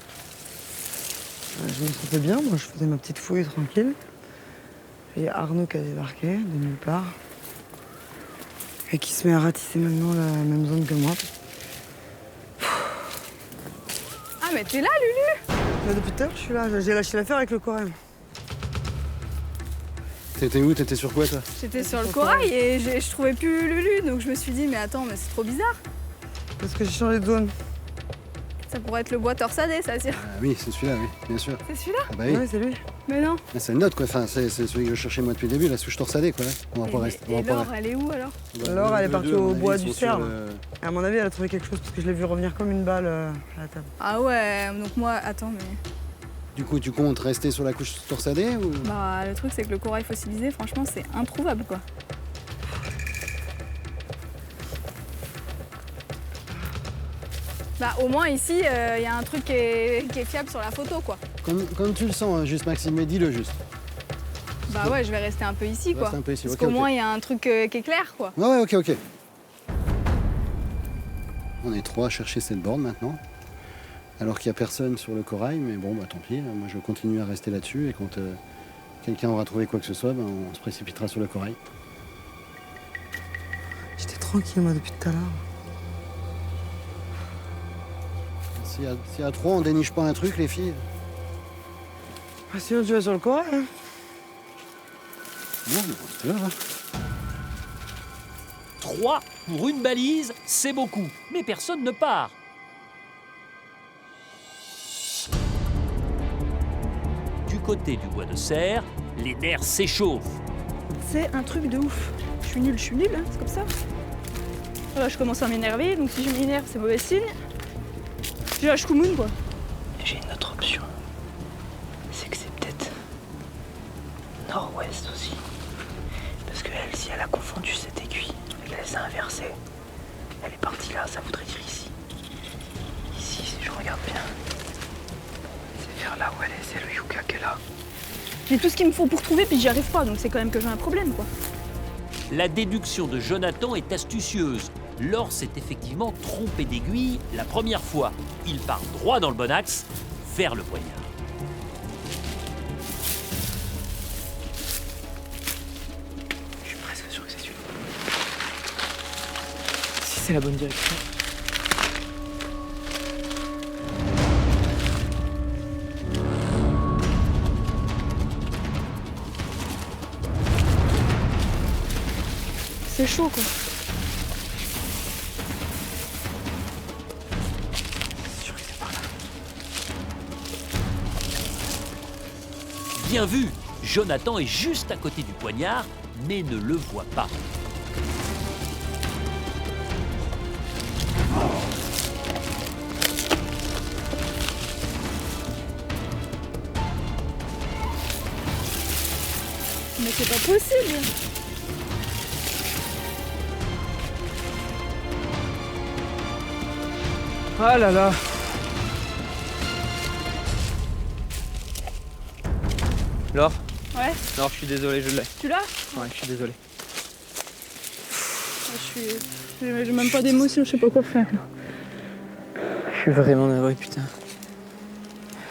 Je me sentais bien, moi je faisais ma petite fouille tranquille. Et il y a Arnaud qui a débarqué de nulle part. Et qui se met à ratisser maintenant la même zone que moi. Ah mais t'es là, Lulu? Mais depuis tout à l'heure, je suis là. J'ai lâché l'affaire avec le corail. T'étais où? T'étais sur quoi, toi? J'étais sur le corail et je trouvais plus Lulu, donc je me suis dit mais attends, mais c'est trop bizarre. Parce que j'ai changé de zone. Ça pourrait être le bois torsadé, ça, c'est... Ah oui, c'est celui-là, oui, bien sûr. C'est celui-là? Ah bah oui. Ouais, c'est lui. Mais non. Ah, c'est le nôtre, quoi. Enfin, c'est celui que je cherchais moi depuis le début, la souche torsadée, quoi. On va pas rester. Et Laure, elle est où alors? Laure, elle est partie au bois du cerf. le... Et à mon avis, elle a trouvé quelque chose parce que je l'ai vu revenir comme une balle à la table. Ah ouais, donc moi, attends, mais... Du coup, tu comptes rester sur la couche torsadée ou... Bah, le truc, c'est que le corail fossilisé, franchement, c'est introuvable, quoi. Bah, au moins, ici, il y a un truc qui est fiable sur la photo, quoi. Comme tu le sens, hein, juste Maxime, mais dis-le juste. Bah ouais, je vais rester un peu ici, quoi. Reste un peu ici, Parce ok, qu'au ok. moins, il y a un truc qui est clair, quoi. Ouais, ok, ok. On est 3 à chercher cette borne maintenant. Alors qu'il n'y a personne sur le corail, mais bon, bah tant pis. Moi, je continue à rester là-dessus et quand quelqu'un aura trouvé quoi que ce soit, ben, on se précipitera sur le corail. J'étais tranquille, moi, depuis tout à l'heure. S'il y a 3, on déniche pas un truc, les filles. Ah, sinon, tu vas sur le corail, hein. Non, mais restez là, hein. 3 pour une balise, c'est beaucoup, mais personne ne part. Du côté du bois de serre, les nerfs s'échauffent. C'est un truc de ouf. Je suis nulle, hein, c'est comme ça. Voilà, je commence à m'énerver, donc si je m'énerve, c'est mauvais signe. Je lâche Koumoun, quoi. J'ai une autre option. C'est que c'est peut-être nord-ouest aussi. Parce que elle, si elle a confondu cette aiguille et qu'elle s'est inversée, elle est partie là, ça voudrait dire ici. Ici, si je regarde bien, c'est vers là où elle est, c'est le yucca qu'elle a. J'ai tout ce qu'il me faut pour trouver, puis j'y arrive pas, donc c'est quand même que j'ai un problème, quoi. La déduction de Jonathan est astucieuse. Laure s'est effectivement trompé d'aiguille la première fois. Il part droit dans le bon axe, vers le poignard. Je suis presque sûr que c'est celui-là. Si c'est la bonne direction. C'est chaud, quoi. Bien vu, Jonathan est juste à côté du poignard, mais ne le voit pas. Mais c'est pas possible. Ah là là. Laure, Ouais, Laure, je suis désolé, je l'ai. tu l'as? Ouais, je suis désolé. J'ai même pas d'émotion, je sais pas quoi faire. Je suis vraiment navré, putain.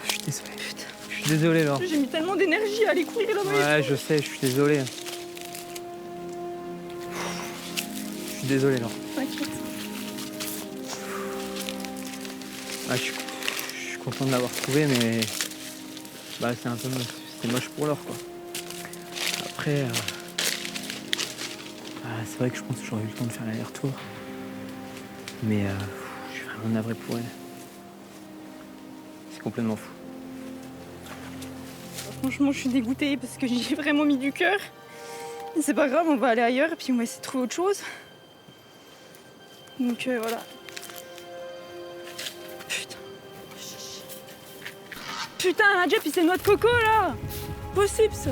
Je suis désolé, putain. Je suis désolé, Laure. J'ai mis tellement d'énergie à aller courir là-bas. Ouais, je sais, je suis désolé. Je suis désolé, Laure. T'inquiète. Ah, je suis content de l'avoir trouvé, mais bah, c'est moche pour Laure, quoi. Après, c'est vrai que je pense que j'aurais eu le temps de faire l'aller-retour. Mais je suis vraiment navré pour elle. C'est complètement fou. Franchement, je suis dégoûtée parce que j'y ai vraiment mis du cœur. Mais c'est pas grave, on va aller ailleurs et puis on va essayer de trouver autre chose. Donc voilà. Putain, Nadja, puis c'est noix de coco là! Possible ça!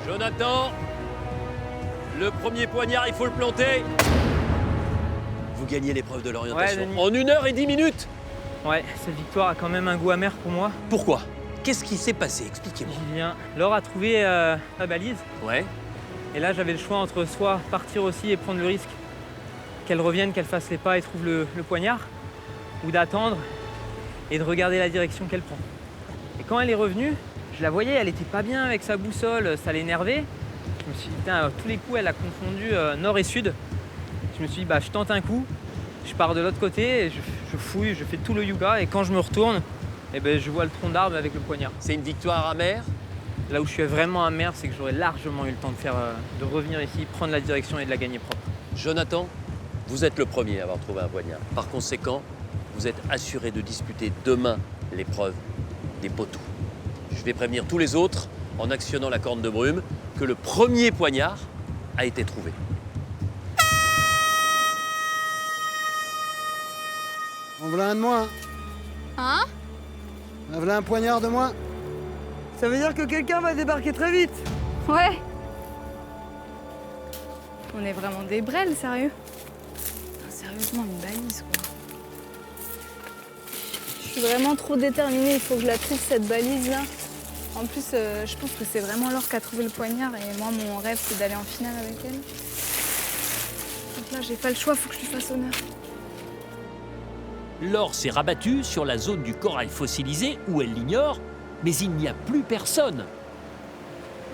Jonathan, le premier poignard, il faut le planter. Vous gagnez l'épreuve de l'orientation en 1 heure et 10 minutes. Ouais, cette victoire a quand même un goût amer pour moi. Pourquoi? Qu'est-ce qui s'est passé? Expliquez-moi. J'y viens. Laure a trouvé la balise. Ouais. Et là, j'avais le choix entre soit partir aussi et prendre le risque qu'elle revienne, qu'elle fasse les pas et trouve le poignard, ou d'attendre et de regarder la direction qu'elle prend. Et quand elle est revenue, je la voyais, elle était pas bien avec sa boussole, ça l'énervait. Je me suis dit, putain, à tous les coups, elle a confondu nord et sud. Je me suis dit, bah, je tente un coup, je pars de l'autre côté, et je fouille, je fais tout le yuga, et quand je me retourne, eh ben, je vois le tronc d'arbre avec le poignard. C'est une victoire amère? Là où je suis vraiment amer, c'est que j'aurais largement eu le temps de revenir ici, prendre la direction et de la gagner propre. Jonathan, vous êtes le premier à avoir trouvé un poignard. Par conséquent, vous êtes assuré de disputer demain l'épreuve des poteaux. Je vais prévenir tous les autres, en actionnant la corne de brume, que le premier poignard a été trouvé. En voilà un de moins. Hein? En voilà un poignard de moins. Ça veut dire que quelqu'un va débarquer très vite. Ouais. On est vraiment des brels, sérieux. Putain, sérieusement, une balise, quoi. Je suis vraiment trop déterminée, il faut que je la trouve, cette balise-là. En plus, je pense que c'est vraiment Laure qui a trouvé le poignard et moi, mon rêve, c'est d'aller en finale avec elle. Donc là, j'ai pas le choix, faut que je lui fasse honneur. Laure s'est rabattue sur la zone du corail fossilisé où elle l'ignore, mais il n'y a plus personne.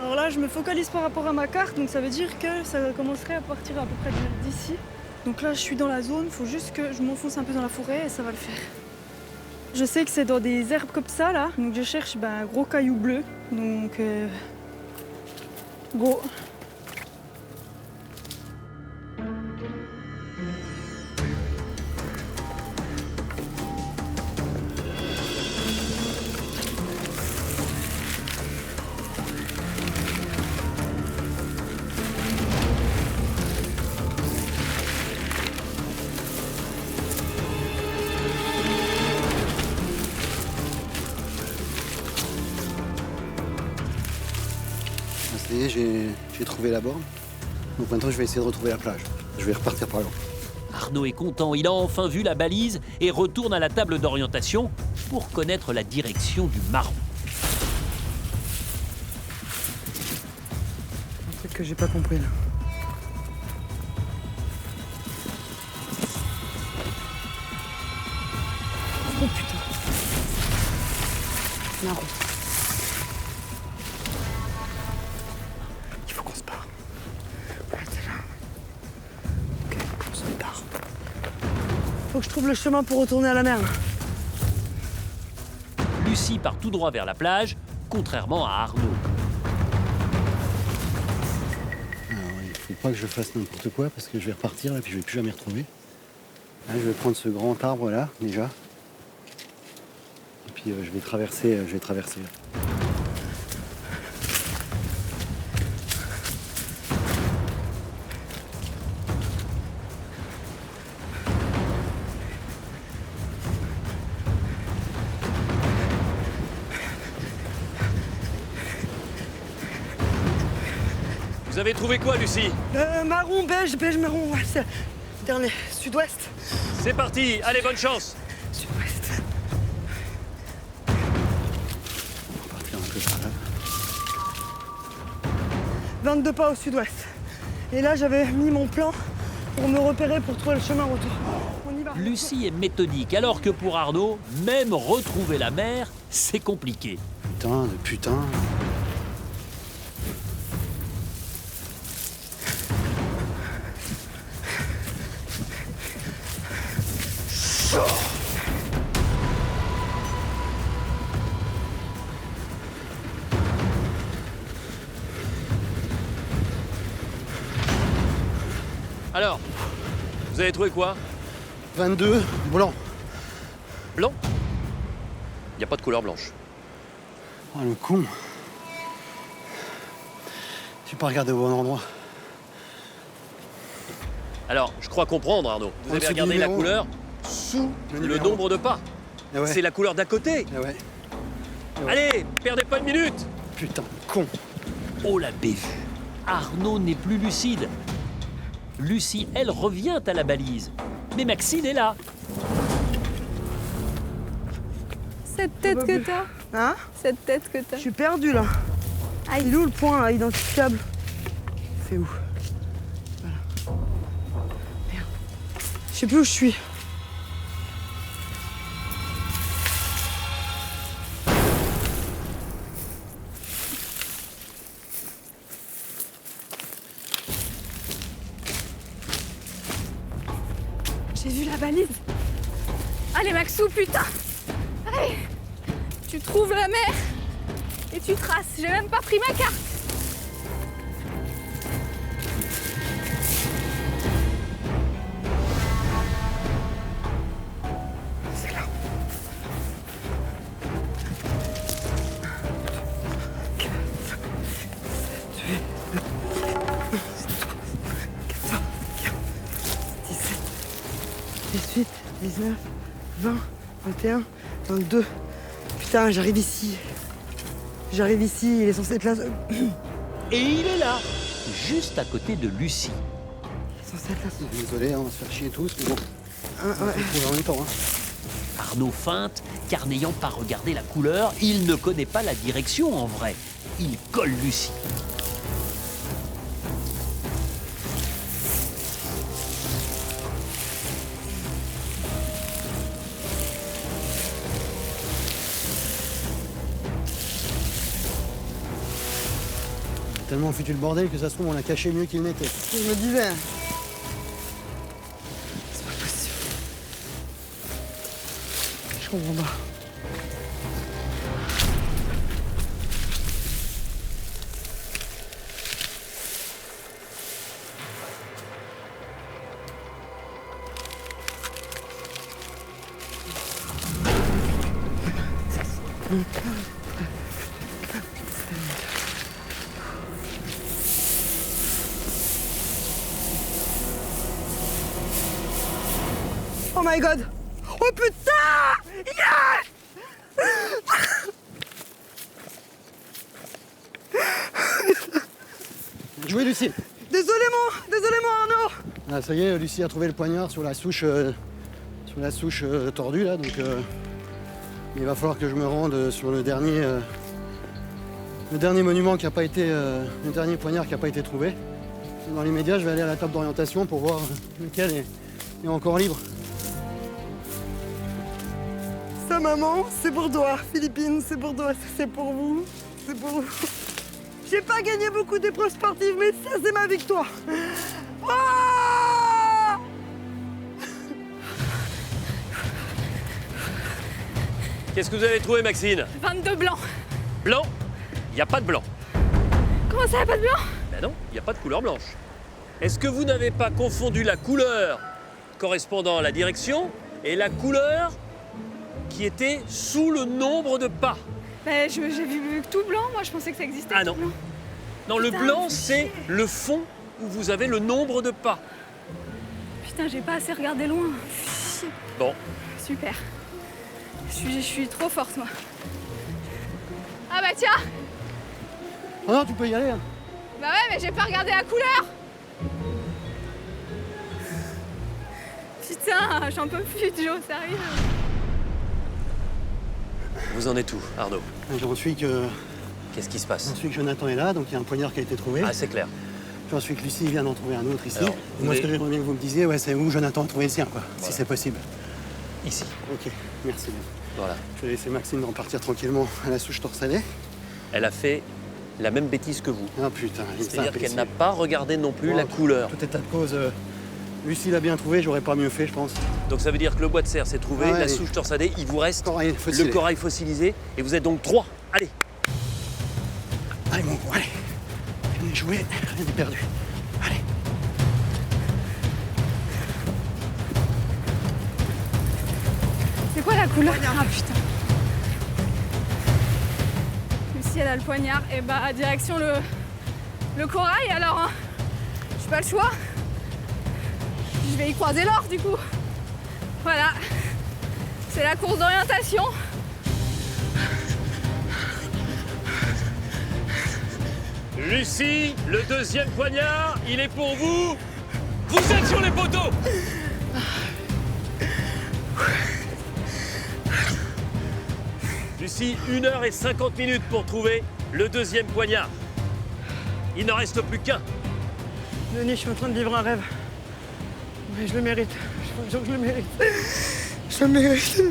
Alors là, je me focalise par rapport à ma carte, donc ça veut dire que ça commencerait à partir à peu près d'ici. Donc là, je suis dans la zone, il faut juste que je m'enfonce un peu dans la forêt et ça va le faire. Je sais que c'est dans des herbes comme ça, là, donc je cherche un gros caillou bleu, donc go. Ça y est, j'ai trouvé la borne. Donc maintenant, je vais essayer de retrouver la plage. Je vais repartir par là. Arnaud est content, il a enfin vu la balise et retourne à la table d'orientation pour connaître la direction du marron. Un truc que j'ai pas compris là. Oh putain. Marron. Il faut qu'on se barre. Ouais, c'est là. Ok, on se barre. Faut que je trouve le chemin pour retourner à la mer. Lucie part tout droit vers la plage, contrairement à Arnaud. Alors, il faut pas que je fasse n'importe quoi parce que je vais repartir là puis je vais plus jamais retrouver. Là, je vais prendre ce grand arbre là déjà. Et puis je vais traverser là. Vous avez trouvé quoi, Lucie? Marron, beige, marron, ouais, c'est dernier, sud-ouest. C'est parti, allez, bonne chance. Sud-ouest. On va partir un peu par là. 22 pas au sud-ouest. Et là, j'avais mis mon plan pour me repérer pour trouver le chemin retour. On y va. Lucie est méthodique, alors que pour Arnaud, même retrouver la mer, c'est compliqué. Putain de putain. Alors, vous avez trouvé quoi? 22, blanc. Blanc? Il n'y a pas de couleur blanche. Oh le con. J'ai pas regardé au bon endroit. Alors, je crois comprendre, Arnaud. Vous avez Sous regardé le la numéro. couleur sous le numéro. nombre de pas. Eh ouais. C'est la couleur d'à côté. Eh ouais. Allez, perdez pas une minute. Putain, con. Oh la bévue. Arnaud n'est plus lucide. Lucie, elle, revient à la balise. Mais Maxine est là. Cette tête que t'as. Hein? Cette tête que t'as. Je suis perdu là. Aïe. Il est où le point là, identifiable? C'est où? Voilà. Merde. Je sais plus où je suis. J'ai vu la balise. Allez Maxou, putain. Allez. Tu trouves la mer et tu traces. J'ai même pas pris ma carte. C'est là. 18, 19, 20, 21, 22. Putain, j'arrive ici. J'arrive ici, il est censé être là. Et il est là, juste à côté de Lucie. Il est censé être là. Désolé, on va se faire chier tous, mais bon. Ouais. On va se retrouver en même temps. Hein. Arnaud feinte, car n'ayant pas regardé la couleur, il ne connaît pas la direction en vrai. Il colle Lucie. On a tellement foutu le bordel que ça se trouve, on l'a caché mieux qu'il n'était. Je me disais. C'est pas possible. Je comprends pas. Oh my god! Oh putain! Yes! Jouez, Lucie. Désolé mon Arnaud! Ah, ça y est, Lucie a trouvé le poignard sur la souche, tordue là, donc il va falloir que je me rende sur le dernier monument qui a pas été, le dernier poignard qui n'a pas été trouvé. Dans l'immédiat, je vais aller à la table d'orientation pour voir lequel est encore libre. Ça maman, c'est pour toi. Philippines, c'est pour toi. C'est pour vous. C'est pour vous. J'ai pas gagné beaucoup d'épreuves sportives, mais ça c'est ma victoire. Ah! Qu'est-ce que vous avez trouvé, Maxine? 22 blancs. Blanc? Il n'y a pas de blanc. Comment ça, y a pas de blanc? Ben non, il n'y a pas de couleur blanche. Est-ce que vous n'avez pas confondu la couleur correspondant à la direction et la couleur qui était sous le nombre de pas? Bah, j'ai vu tout blanc, moi je pensais que ça existait. Ah tout non. blanc. Non, le Putain, blanc, fais c'est chier. le fond où vous avez le nombre de pas. Putain, j'ai pas assez regardé loin. Bon, Super. Je suis trop forte, moi. Ah bah tiens. Oh non, tu peux y aller. Hein. Bah ouais, mais j'ai pas regardé la couleur. Putain, j'en peux plus, Joe, sérieux. vous en êtes où, Arnaud? J'en suis que Qu'est-ce qui se passe? Jonathan est là, donc il y a un poignard qui a été trouvé. Ah, c'est clair. Puis ensuite, Lucie vient d'en trouver un autre ici. Alors, Et moi, ce que j'aimerais bien que vous me disiez, ouais, c'est où Jonathan a trouvé le sien, quoi, si c'est possible. Ici. Ok, merci. Voilà. Je vais laisser Maxime repartir tranquillement à la souche torsadée. Elle a fait la même bêtise que vous. Ah putain, c'est-à-dire qu'elle n'a pas regardé non plus la couleur. Tout état de cause, Lucie l'a bien trouvé, j'aurais pas mieux fait, je pense. Donc ça veut dire que le bois de serre s'est trouvé, Ouais, la souche torsadée, il vous reste fossilisé. le corail fossilisé, et vous êtes donc 3. Allez. Allez, mon allez. Bien joué, rien n'est perdu. Allez. C'est quoi la couleur? Ah putain. Lucie, elle a le poignard. Et bah, direction le corail, alors. Hein. J'ai pas le choix. Je vais y croiser l'or, du coup. Voilà. C'est la course d'orientation. Lucie, le deuxième poignard, il est pour vous. Vous êtes sur les poteaux. Lucie, 1h50 pour trouver le deuxième poignard. Il n'en reste plus qu'un. Denis, je suis en train de vivre un rêve. Mais je le mérite. Je le mérite. Je le mérite.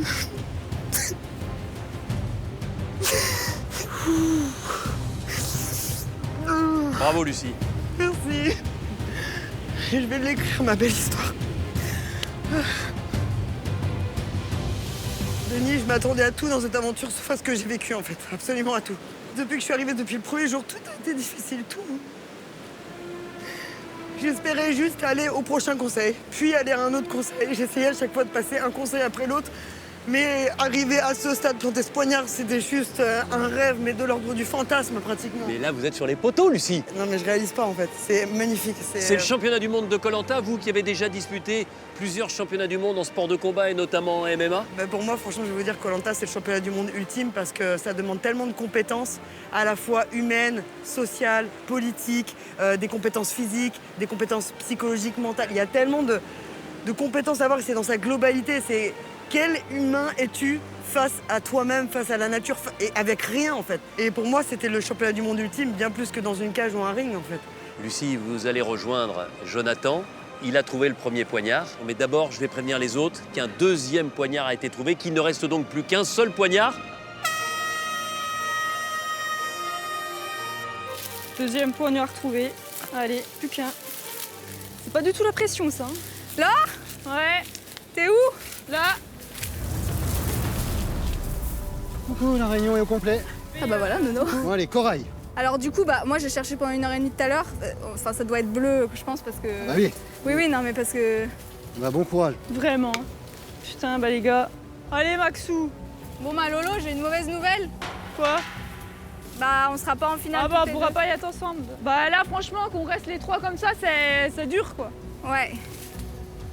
Bravo, Lucie. Merci. Et je vais l'écrire, ma belle histoire. Denis, je m'attendais à tout dans cette aventure, sauf à ce que j'ai vécu, en fait. Absolument à tout. Depuis que je suis arrivée, depuis le premier jour, tout a été difficile, tout. J'espérais juste aller au prochain conseil, puis aller à un autre conseil. J'essayais à chaque fois de passer un conseil après l'autre. Mais arriver à ce stade, planter ce poignard, c'était juste un rêve, mais de l'ordre du fantasme, pratiquement. Mais là, vous êtes sur les poteaux, Lucie. Non, mais je réalise pas, en fait. C'est magnifique. C'est le championnat du monde de Koh-Lanta, vous qui avez déjà disputé plusieurs championnats du monde en sport de combat et notamment en MMA. Ben pour moi, franchement, je vais vous dire que Koh-Lanta, c'est le championnat du monde ultime parce que ça demande tellement de compétences, à la fois humaines, sociales, politiques, des compétences physiques, des compétences psychologiques, mentales. Il y a tellement de compétences à voir et c'est dans sa globalité. C'est quel humain es-tu face à toi-même, face à la nature, et avec rien, en fait. Et pour moi, c'était le championnat du monde ultime, bien plus que dans une cage ou un ring, en fait. Lucie, vous allez rejoindre Jonathan. Il a trouvé le premier poignard. Mais d'abord, je vais prévenir les autres qu'un deuxième poignard a été trouvé, qu'il ne reste donc plus qu'un seul poignard. Deuxième poignard trouvé. Allez, plus qu'un. C'est pas du tout la pression, ça. Hein. Là? Ouais. T'es où? Là. Coucou, la réunion est au complet. Ah bah voilà, Nono. Bon, allez, corail. Alors du coup, bah moi j'ai cherché pendant 1h30 tout à l'heure. Enfin, ça doit être bleu, je pense, parce que... Ah oui. Oui, non, mais parce que... Bah, bon courage. Vraiment. Putain, bah les gars. Allez, Maxou. Bon bah Lolo, j'ai une mauvaise nouvelle. Quoi? Bah on sera pas en finale. Ah bah toutes on pourra les pas y être ensemble. Bah là, franchement, qu'on reste les trois comme ça, c'est dur, quoi. deux. Ouais.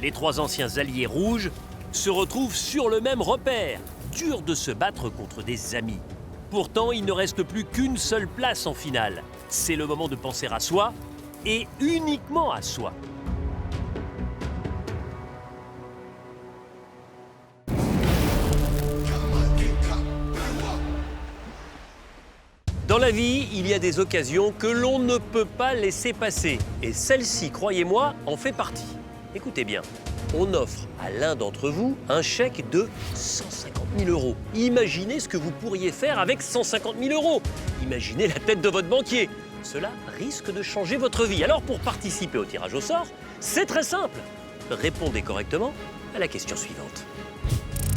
Les trois anciens alliés rouges se retrouvent sur le même repère. Dur de se battre contre des amis. Pourtant, il ne reste plus qu'une seule place en finale. C'est le moment de penser à soi, et uniquement à soi. Dans la vie, il y a des occasions que l'on ne peut pas laisser passer. Et celle-ci, croyez-moi, en fait partie. Écoutez bien, on offre à l'un d'entre vous un chèque de 150 000 €. Imaginez ce que vous pourriez faire avec 150 000 €. Imaginez la tête de votre banquier. Cela risque de changer votre vie. Alors pour participer au tirage au sort, c'est très simple. Répondez correctement à la question suivante.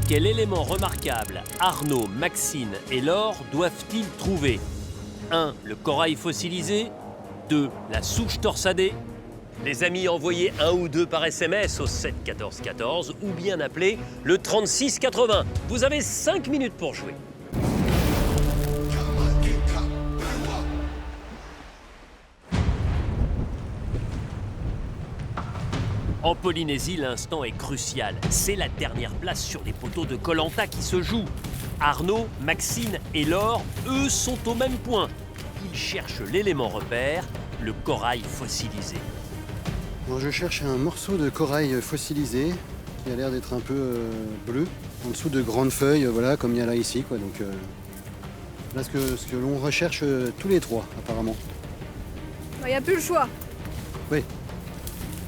Quel élément remarquable Arnaud, Maxine et Laure doivent-ils trouver? 1. Le corail fossilisé. 2. La souche torsadée. Les amis, envoyez un ou deux par SMS au 7 14 14 ou bien appelez le 36 80. Vous avez 5 minutes pour jouer. En Polynésie, l'instant est crucial. C'est la dernière place sur les poteaux de Koh-Lanta qui se joue. Arnaud, Maxine et Laure, eux, sont au même point. Ils cherchent l'élément repère, le corail fossilisé. Bon, je cherche un morceau de corail fossilisé qui a l'air d'être un peu bleu, en dessous de grandes feuilles, voilà, comme il y a là ici, quoi. Donc là, ce que l'on recherche tous les trois, apparemment. Bah y a plus le choix. Oui.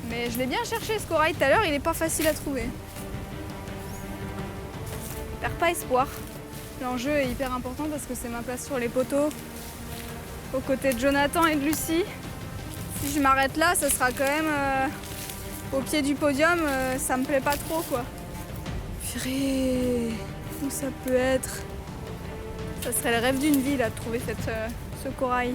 Mais je l'ai bien cherché ce corail tout à l'heure, il est pas facile à trouver. Perds pas espoir. L'enjeu est hyper important parce que c'est ma place sur les poteaux, aux côtés de Jonathan et de Lucie. Si je m'arrête là, ça sera quand même au pied du podium, ça me plaît pas trop quoi. Purée, où ça peut être? Ça serait le rêve d'une vie là, de trouver ce corail.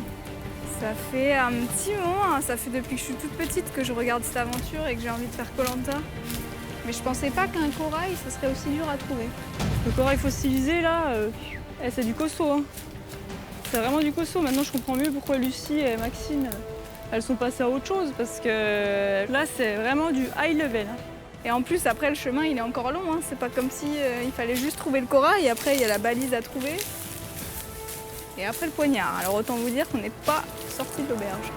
Ça fait un petit moment, hein, ça fait depuis que je suis toute petite que je regarde cette aventure et que j'ai envie de faire Koh-Lanta. Mais je pensais pas qu'un corail, ça serait aussi dur à trouver. Le corail fossilisé là, c'est du costaud. Hein. C'est vraiment du costaud. Maintenant je comprends mieux pourquoi Lucie et Maxine, elles sont passées à autre chose parce que là c'est vraiment du high level. Hein. Et en plus après le chemin il est encore long, hein. C'est pas comme si il fallait juste trouver le corail et après il y a la balise à trouver. Et après le poignard. Alors autant vous dire qu'on n'est pas sorti de l'auberge.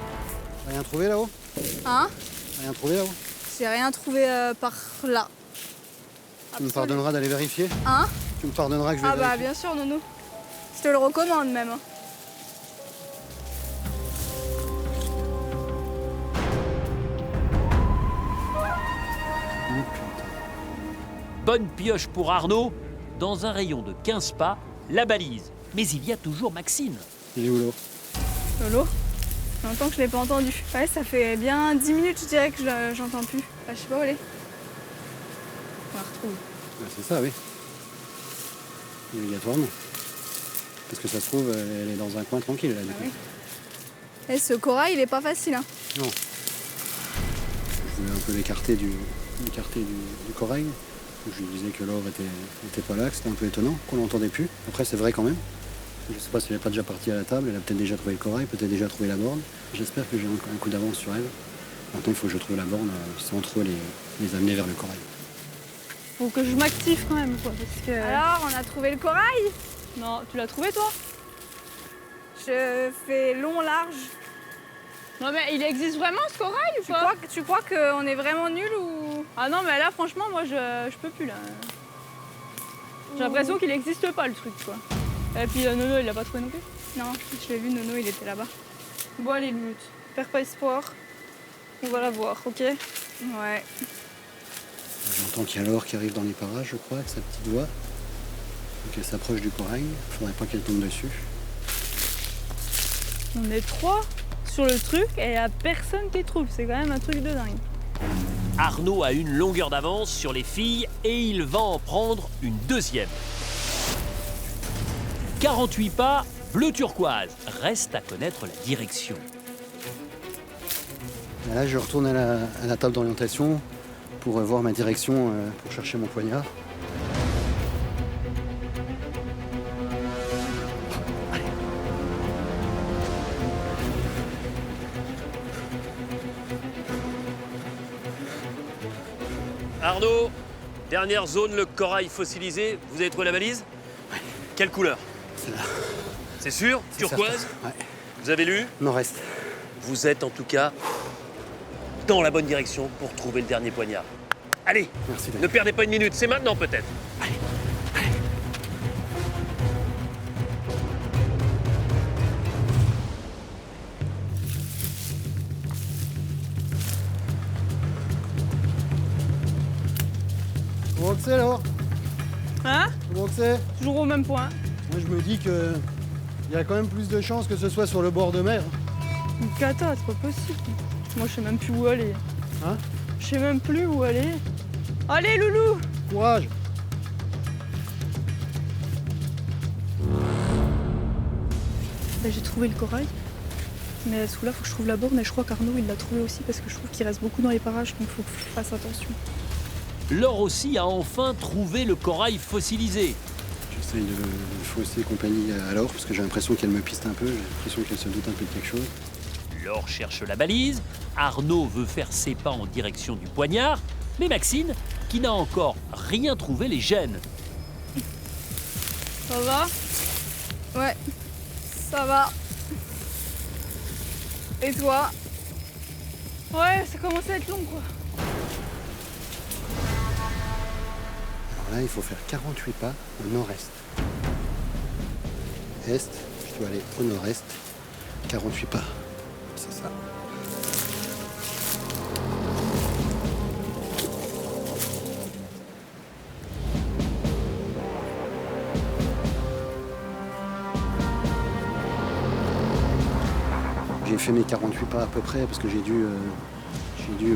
Rien trouvé là-haut? Hein? Rien trouvé là-haut? J'ai rien trouvé par là. Tu me pardonneras d'aller vérifier? Hein? Tu me pardonneras que je vais Ah bah vérifier? bien sûr Nono. Je te le recommande même. Bonne pioche pour Arnaud. Dans un rayon de 15 pas, la balise. Mais il y a toujours Maxine. Il est où l'eau? Lolo? Ça fait longtemps que je l'ai pas entendu. Ouais, ça fait bien 10 minutes je dirais que j'entends plus. Enfin, je sais pas où elle est. On la retrouve. Ah, c'est ça, oui. Obligatoirement. Parce que ça se trouve, elle est dans un coin tranquille là. Du coup. Oui. Et ce corail, il est pas facile. Hein. Non. Je voulais un peu l'écarter du corail. Je lui disais que l'or était pas là, que c'était un peu étonnant, qu'on l'entendait plus. Après, c'est vrai quand même. Je sais pas si elle n'est pas déjà partie à la table, elle a peut-être déjà trouvé le corail, peut-être déjà trouvé la borne. J'espère que j'ai un coup d'avance sur elle. Maintenant, il faut que je trouve la borne sans trop les amener vers le corail. Faut que je m'active quand même quoi, parce que... Alors, on a trouvé le corail? Non, tu l'as trouvé toi? Je fais long, large. Non mais il existe vraiment ce corail ou pas? Tu crois qu'on est vraiment nuls ou... Ah non mais là franchement moi je peux plus là. J'ai l'impression qu'il n'existe pas le truc quoi. Et puis Nono il l'a pas trouvé non plus? Non, je l'ai vu, Nono il était là-bas. Bon allez Lutte, perds pas espoir. On va la voir, ok? Ouais. J'entends qu'il y a l'or qui arrive dans les parages, je crois, avec sa petite voix. Donc elle s'approche du corail, il faudrait pas qu'elle tombe dessus. On est 3 sur le truc et il n'y a personne qui trouve, c'est quand même un truc de dingue. Arnaud a une longueur d'avance sur les filles et il va en prendre une deuxième. 48 pas, bleu turquoise. Reste à connaître la direction. Et là, je retourne à la table d'orientation pour voir ma direction, pour chercher mon poignard. Arnaud, dernière zone, le corail fossilisé. Vous avez trouvé la balise? Ouais. Quelle couleur? C'est là. C'est sûr? C'est Turquoise? certain. Ouais. Vous avez lu? Nord-est. Vous êtes en tout cas dans la bonne direction pour trouver le dernier poignard. Allez, merci, ne perdez pas une minute, c'est maintenant peut-être. Allez. Comment que c'est là? Hein? Comment que c'est? Toujours au même point. Moi je me dis que il y a quand même plus de chances que ce soit sur le bord de mer. Une cata, c'est pas possible. Moi je sais même plus où aller. Hein? Je sais même plus où aller. Allez loulou! Courage! Là, j'ai trouvé le corail. Mais sous là, faut que je trouve la borne et je crois qu'Arnaud il l'a trouvé aussi parce que je trouve qu'il reste beaucoup dans les parages donc faut que je fasse attention. Laure aussi a enfin trouvé le corail fossilisé. J'essaye de fausser compagnie à Laure parce que j'ai l'impression qu'elle me piste un peu, j'ai l'impression qu'elle se doute un peu de quelque chose. Laure cherche la balise, Arnaud veut faire ses pas en direction du poignard, mais Maxine, qui n'a encore rien trouvé, les gêne. Ça va? Ouais, ça va. Et toi? Ouais, ça commence à être long quoi. Alors là, il faut faire 48 pas au nord-est. Est, je dois aller au nord-est. 48 pas, c'est ça. J'ai fait mes 48 pas à peu près parce que j'ai dû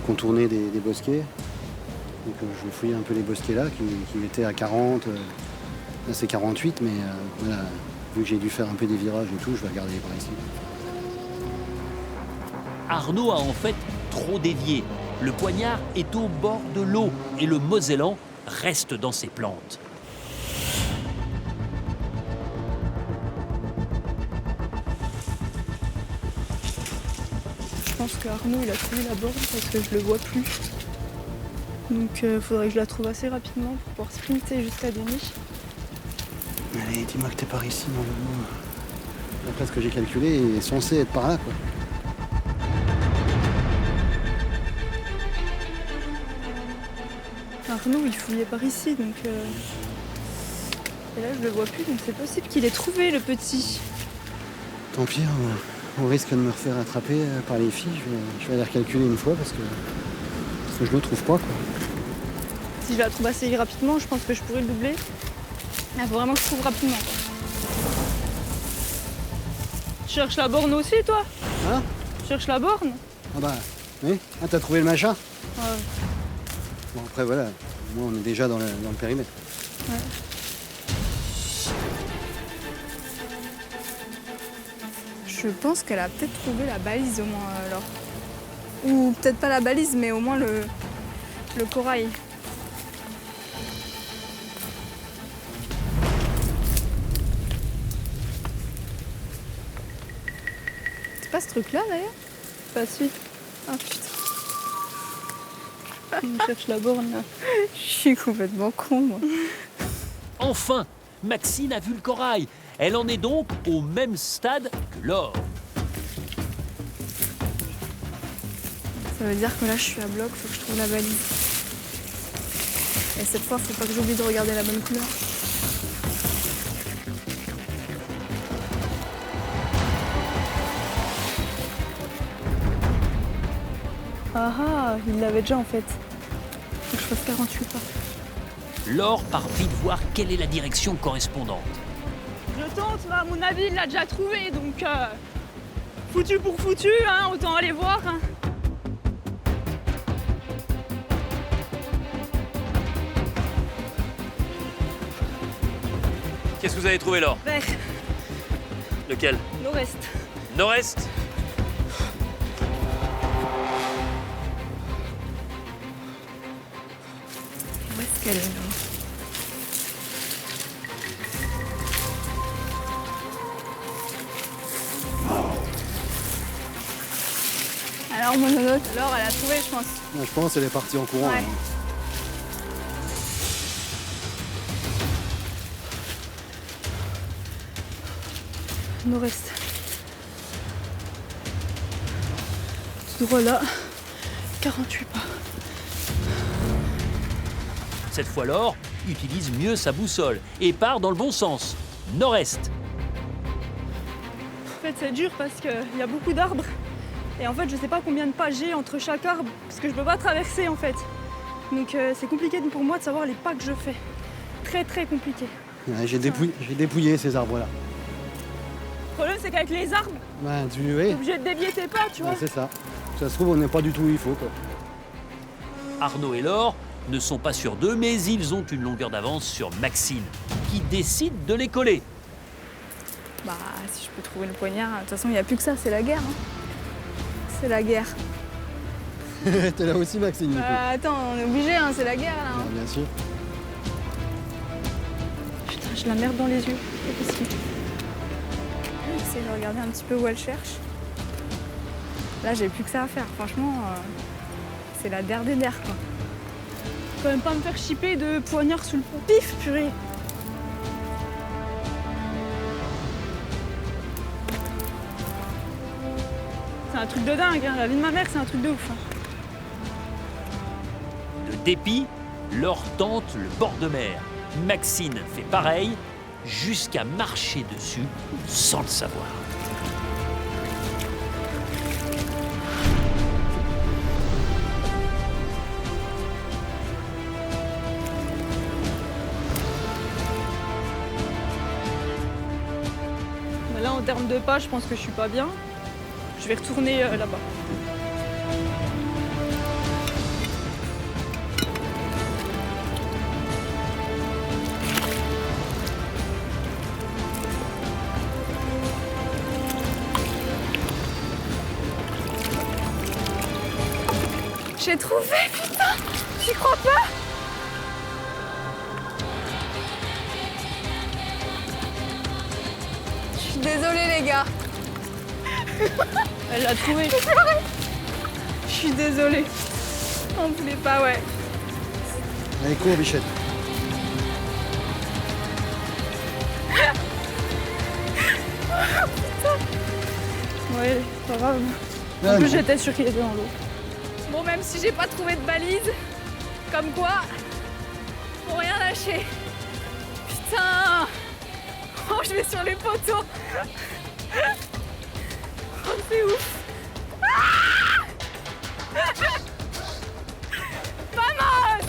contourner des bosquets. Donc je fouillais un peu les bosquets là qui étaient à 40. Là c'est 48, mais voilà, vu que j'ai dû faire un peu des virages et tout, je vais regarder par ici. Arnaud a en fait trop dévié. Le poignard est au bord de l'eau et le mosellan reste dans ses plantes. Je pense qu'Arnaud il a trouvé la borne parce que je le vois plus. Donc faudrait que je la trouve assez rapidement pour pouvoir sprinter jusqu'à Denis. Allez, dis-moi que t'es par ici, normalement. D'après ce que j'ai calculé, il est censé être par là, quoi. Arnaud il fouillait par ici donc et là je le vois plus donc c'est possible qu'il ait trouvé le petit. Tant pis, on risque de me refaire attraper par les filles. Je vais aller recalculer une fois parce que je le trouve pas, quoi. Si je la trouve assez rapidement, je pense que je pourrais le doubler. Il faut vraiment que je trouve rapidement. Tu cherches la borne aussi, toi? Hein? Tu cherches la borne? Ah bah, oui. Ah, t'as trouvé le machin? Ouais. Bon, après, voilà. Moi, on est déjà dans le périmètre. Ouais. Je pense qu'elle a peut-être trouvé la balise au moins alors. Ou peut-être pas la balise, mais au moins le corail. C'est pas ce truc-là d'ailleurs? Pas si. Ah putain. On cherche la borne là. Je suis complètement con moi. Enfin, Maxine a vu le corail. Elle en est donc au même stade que Laure. Ça veut dire que là je suis à bloc, faut que je trouve la balise. Et cette fois, faut pas que j'oublie de regarder la bonne couleur. Ah ah, il l'avait déjà en fait. Faut que je fasse 48 pas. Laure part vite voir quelle est la direction correspondante. Je tente, mais à mon avis, il l'a déjà trouvé, donc foutu pour foutu, hein, autant aller voir. Hein. Qu'est-ce que vous avez trouvé, Laure? Vert, Lequel? nord-est. Nord-est? Où est-ce qu'elle est là? Alors mon nonote, alors elle a trouvé je pense. Je pense qu'elle est partie en courant. Ouais. Hein. Nord-est. Tout droit là, 48 pas. Cette fois, Laure utilise mieux sa boussole et part dans le bon sens, nord-est. En fait, c'est dur parce qu'il y a beaucoup d'arbres. Et en fait, je sais pas combien de pas j'ai entre chaque arbre, parce que je peux pas traverser en fait. Donc c'est compliqué pour moi de savoir les pas que je fais. Très très compliqué. Ouais, j'ai dépouillé ces arbres-là. Le problème, c'est qu'avec les arbres, Ben, t'es obligé de dévier tes pas, tu vois. Ouais, c'est ça. Ça se trouve, on n'est pas du tout où il faut, quoi. Arnaud et Laure ne sont pas sûrs d'eux, mais ils ont une longueur d'avance sur Maxine, qui décide de les coller. Bah si je peux trouver le poignard, de toute façon il n'y a plus que ça, c'est la guerre. Hein. C'est la guerre. T'es là aussi, Maxine, du coup. Attends, on est obligé, hein, c'est la guerre là. Hein. Bien sûr. Putain, j'ai la merde dans les yeux, c'est possible. J'essaie de regarder un petit peu où elle cherche. Là j'ai plus que ça à faire, franchement c'est la der des der quoi. Faut quand même pas me faire chipper de poignard sous le pif, purée. C'est un truc de dingue, hein. La vie de ma mère, c'est un truc de ouf. Hein. De dépit, Laure tente le bord de mer. Maxine fait pareil, jusqu'à marcher dessus sans le savoir. Mais là, en termes de pas, je pense que je suis pas bien. Je je vais retourner là-bas. J'ai trouvé, putain! J'y crois pas! Je suis désolée les gars. Elle l'a trouvé. Je suis désolée. On voulait pas, ouais. Allez, cours, Bichette. Ouais, pas grave. Ah, En plus, non. j'étais sûre qu'il était dans l'eau. Bon, même si j'ai pas trouvé de balise, comme quoi, faut rien lâcher. Putain! Oh, je vais sur les poteaux. Oh, c'est ouf. Ah! Vamos!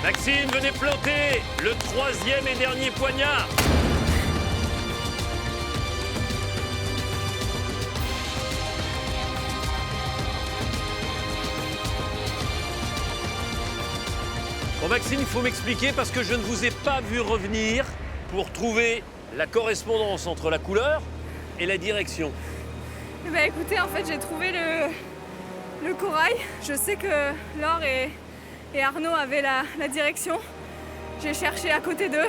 Maxime, venez planter le 3e et dernier poignard. Bon Maxime, il faut m'expliquer parce que je ne vous ai pas vu revenir pour trouver la correspondance entre la couleur et la direction. Eh ben, écoutez, en fait, j'ai trouvé le corail. Je sais que Laure et Arnaud avaient la direction. J'ai cherché à côté d'eux.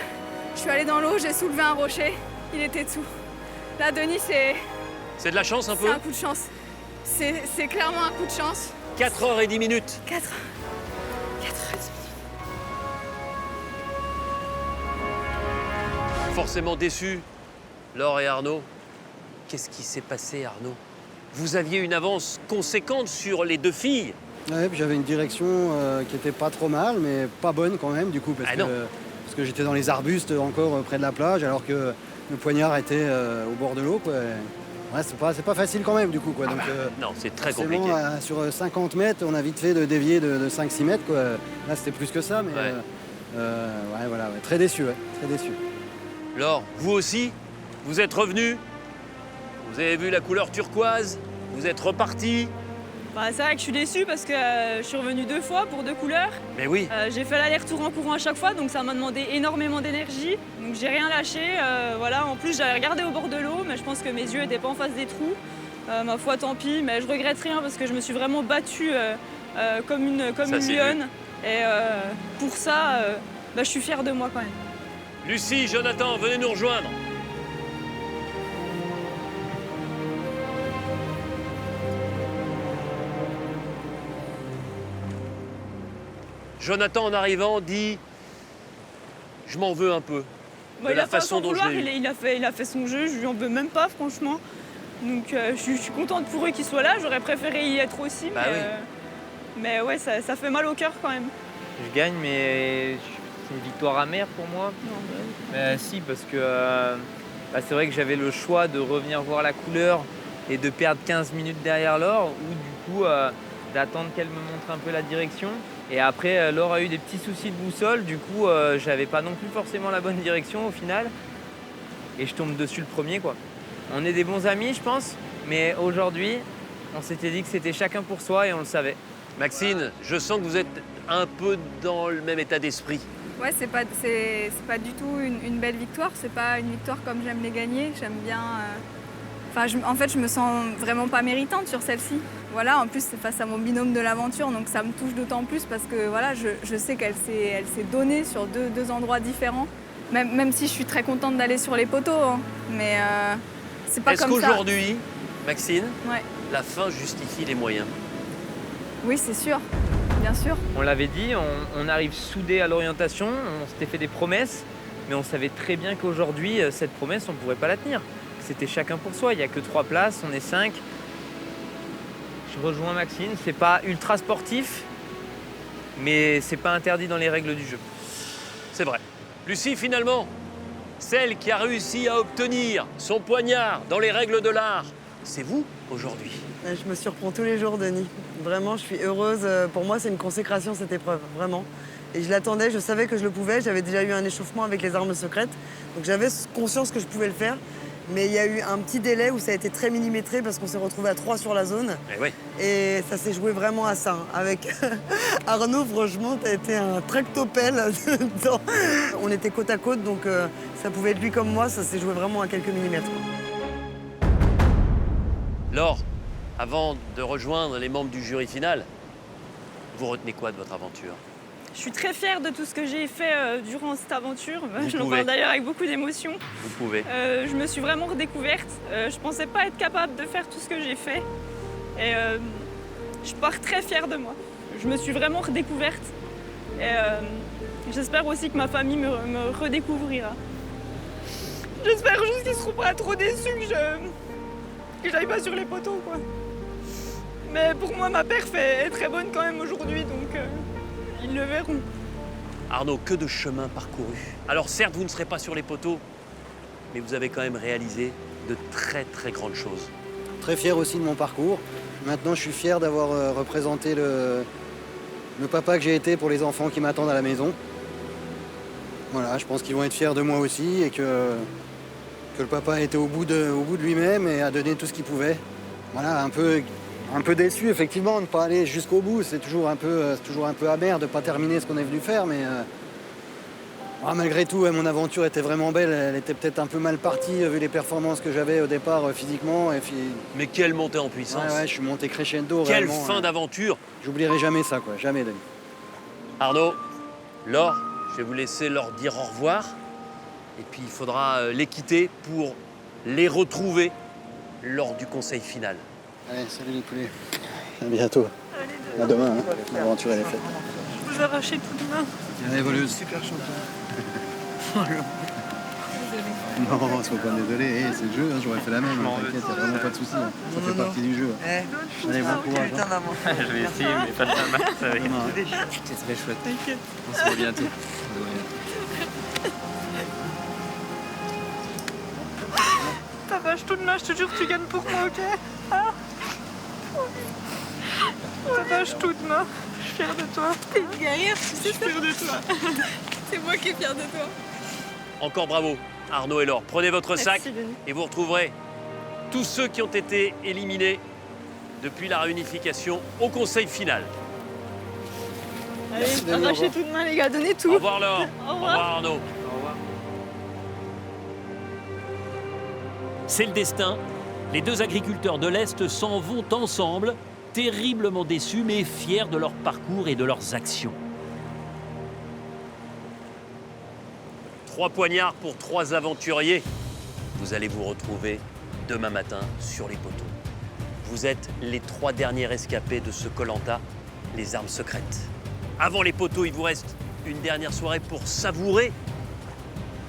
Je suis allée dans l'eau, j'ai soulevé un rocher. Il était dessous. Là, Denis, C'est de la chance un peu? c'est un coup de chance. C'est clairement un coup de chance. 4h10. 4h10. Forcément déçu, Laure et Arnaud. Qu'est-ce qui s'est passé, Arnaud? Vous aviez une avance conséquente sur les deux filles. Ouais, puis j'avais une direction qui était pas trop mal, mais pas bonne quand même, du coup, parce que j'étais dans les arbustes encore près de la plage, alors que le poignard était au bord de l'eau, quoi. Ouais, c'est pas facile quand même, du coup, quoi. Donc, non, c'est très forcément, compliqué. sur 50 mètres, on a vite fait de dévier de 5-6 mètres, quoi. Là, c'était plus que ça, mais Ouais. ouais, voilà, ouais. Très déçu, ouais, très déçu. Laure, vous aussi, vous êtes revenu. Vous avez vu la couleur turquoise. Vous êtes reparti. Bah, c'est vrai que je suis déçue parce que je suis revenue 2 fois pour 2 couleurs. Mais oui. J'ai fait l'aller-retour en courant à chaque fois, donc ça m'a demandé énormément d'énergie. Donc j'ai rien lâché. Voilà. En plus, j'avais regardé au bord de l'eau, mais je pense que mes yeux n'étaient pas en face des trous. Ma foi, tant pis, mais je regrette rien parce que je me suis vraiment battue comme une lionne. Et pour ça, bah, je suis fière de moi quand même. Lucie, Jonathan, venez nous rejoindre. Jonathan, en arrivant, dit « Je m'en veux un peu ». Bah, de il la a pas à façon s'en dont je vouloir, l'ai eu. il a fait son jeu, je lui en veux même pas franchement. Donc je suis contente pour eux qu'ils soient là, j'aurais préféré y être aussi, Bah oui. mais ouais, ça fait mal au cœur quand même. Je gagne, mais c'est une victoire amère pour moi. Si, parce que bah, c'est vrai que j'avais le choix de revenir voir la couleur et de perdre 15 minutes derrière Laure, ou du coup d'attendre qu'elle me montre un peu la direction. Et après, Laure a eu des petits soucis de boussole, du coup j'avais pas non plus forcément la bonne direction au final. Et je tombe dessus le premier, quoi. On est des bons amis, je pense, mais aujourd'hui, on s'était dit que c'était chacun pour soi et on le savait. Maxine, je sens que vous êtes un peu dans le même état d'esprit. Ouais, c'est pas du tout une belle victoire. C'est pas une victoire comme j'aime les gagner. J'aime bien. En fait, je me sens vraiment pas méritante sur celle-ci. Voilà, en plus, c'est face à mon binôme de l'aventure, donc ça me touche d'autant plus parce que voilà, je sais qu'elle s'est donnée sur deux endroits différents. Même si je suis très contente d'aller sur les poteaux, hein. Mais c'est pas Est-ce comme ça. qu'aujourd'hui, Maxine, Ouais. la fin justifie les moyens? Oui, c'est sûr, bien sûr. On l'avait dit, on arrive soudés à l'orientation, on s'était fait des promesses, mais on savait très bien qu'aujourd'hui, cette promesse, on ne pourrait pas la tenir. C'était chacun pour soi, il n'y a que 3 places, on est 5. Je rejoins Maxine, c'est pas ultra sportif, mais c'est pas interdit dans les règles du jeu. C'est vrai. Lucie, finalement, celle qui a réussi à obtenir son poignard dans les règles de l'art, c'est vous aujourd'hui. Je me surprends tous les jours, Denis. Vraiment, je suis heureuse. Pour moi, c'est une consécration, cette épreuve, vraiment. Et je l'attendais, je savais que je le pouvais. J'avais déjà eu un échauffement avec les armes secrètes. Donc j'avais conscience que je pouvais le faire. Mais il y a eu un petit délai où ça a été très millimétré parce qu'on s'est retrouvés à 3 sur la zone. Et ça s'est joué vraiment à ça. Avec Arnaud, franchement, t'as été un tractopelle dedans. On était côte à côte, donc ça pouvait être lui comme moi. Ça s'est joué vraiment à quelques millimètres. Laure, avant de rejoindre les membres du jury final, vous retenez quoi de votre aventure? Je suis très fière de tout ce que j'ai fait durant cette aventure. Je pouvez. l'en parle d'ailleurs avec beaucoup d'émotion. Vous pouvez. Je me suis vraiment redécouverte. Je pensais pas être capable de faire tout ce que j'ai fait. Et je pars très fière de moi. Je me suis vraiment redécouverte. Et j'espère aussi que ma famille me redécouvrira. J'espère juste qu'ils seront pas trop déçus que j'aille pas sur les poteaux, quoi. Mais pour moi, ma perf est très bonne quand même aujourd'hui, donc ils le verront. Arnaud, que de chemin parcouru. Alors certes, vous ne serez pas sur les poteaux, mais vous avez quand même réalisé de très très grandes choses. Très fier aussi de mon parcours. Maintenant, je suis fier d'avoir représenté le papa que j'ai été pour les enfants qui m'attendent à la maison. Voilà, je pense qu'ils vont être fiers de moi aussi et que le papa était au bout de lui-même et a donné tout ce qu'il pouvait. Voilà, un peu déçu effectivement de ne pas aller jusqu'au bout. C'est toujours un peu amer de ne pas terminer ce qu'on est venu faire, mais malgré tout, mon aventure était vraiment belle. Elle était peut-être un peu mal partie vu les performances que j'avais au départ physiquement. Et puis... Mais quelle montée en puissance. Ouais, je suis monté crescendo. Quelle vraiment, fin d'aventure. J'oublierai jamais ça, quoi. Jamais, Denis. Arnaud, Laure, je vais vous laisser leur dire au revoir. Et puis il faudra les quitter pour les retrouver lors du conseil final. Allez, salut les poulets. À bientôt. À demain, hein. L'aventure elle est faite. Je vous arrachez tout demain. Allez, voleuse. Super champion. Non, sois pas désolé, c'est le jeu, hein, j'aurais fait la même, t'inquiète, y'a vraiment pas de soucis, hein. Ça fait partie du jeu. Allez, bon courage. Je vais essayer, mais pas de mal, ça va être très chouette. On se voit bientôt. Ta vache toute main, je te jure, tu gagnes pour moi, ok? Ta vache toute main, je suis fière de toi. T'es une guerrière, tu sais ça? Je suis fière de toi. C'est moi qui est fière de toi. Encore bravo, Arnaud et Laure. Prenez votre Merci, sac Denis. et vous retrouverez tous ceux qui ont été éliminés depuis la réunification au conseil final. Allez, Merci, Denis, au arrachez revoir. toute main, les gars, donnez tout. Au revoir Laure. Au revoir. Arnaud. Au revoir. C'est le destin. Les deux agriculteurs de l'Est s'en vont ensemble, terriblement déçus mais fiers de leur parcours et de leurs actions. 3 poignards pour 3 aventuriers. Vous allez vous retrouver demain matin sur les poteaux. Vous êtes les 3 derniers rescapés de ce Koh-Lanta, les armes secrètes. Avant les poteaux, il vous reste une dernière soirée pour savourer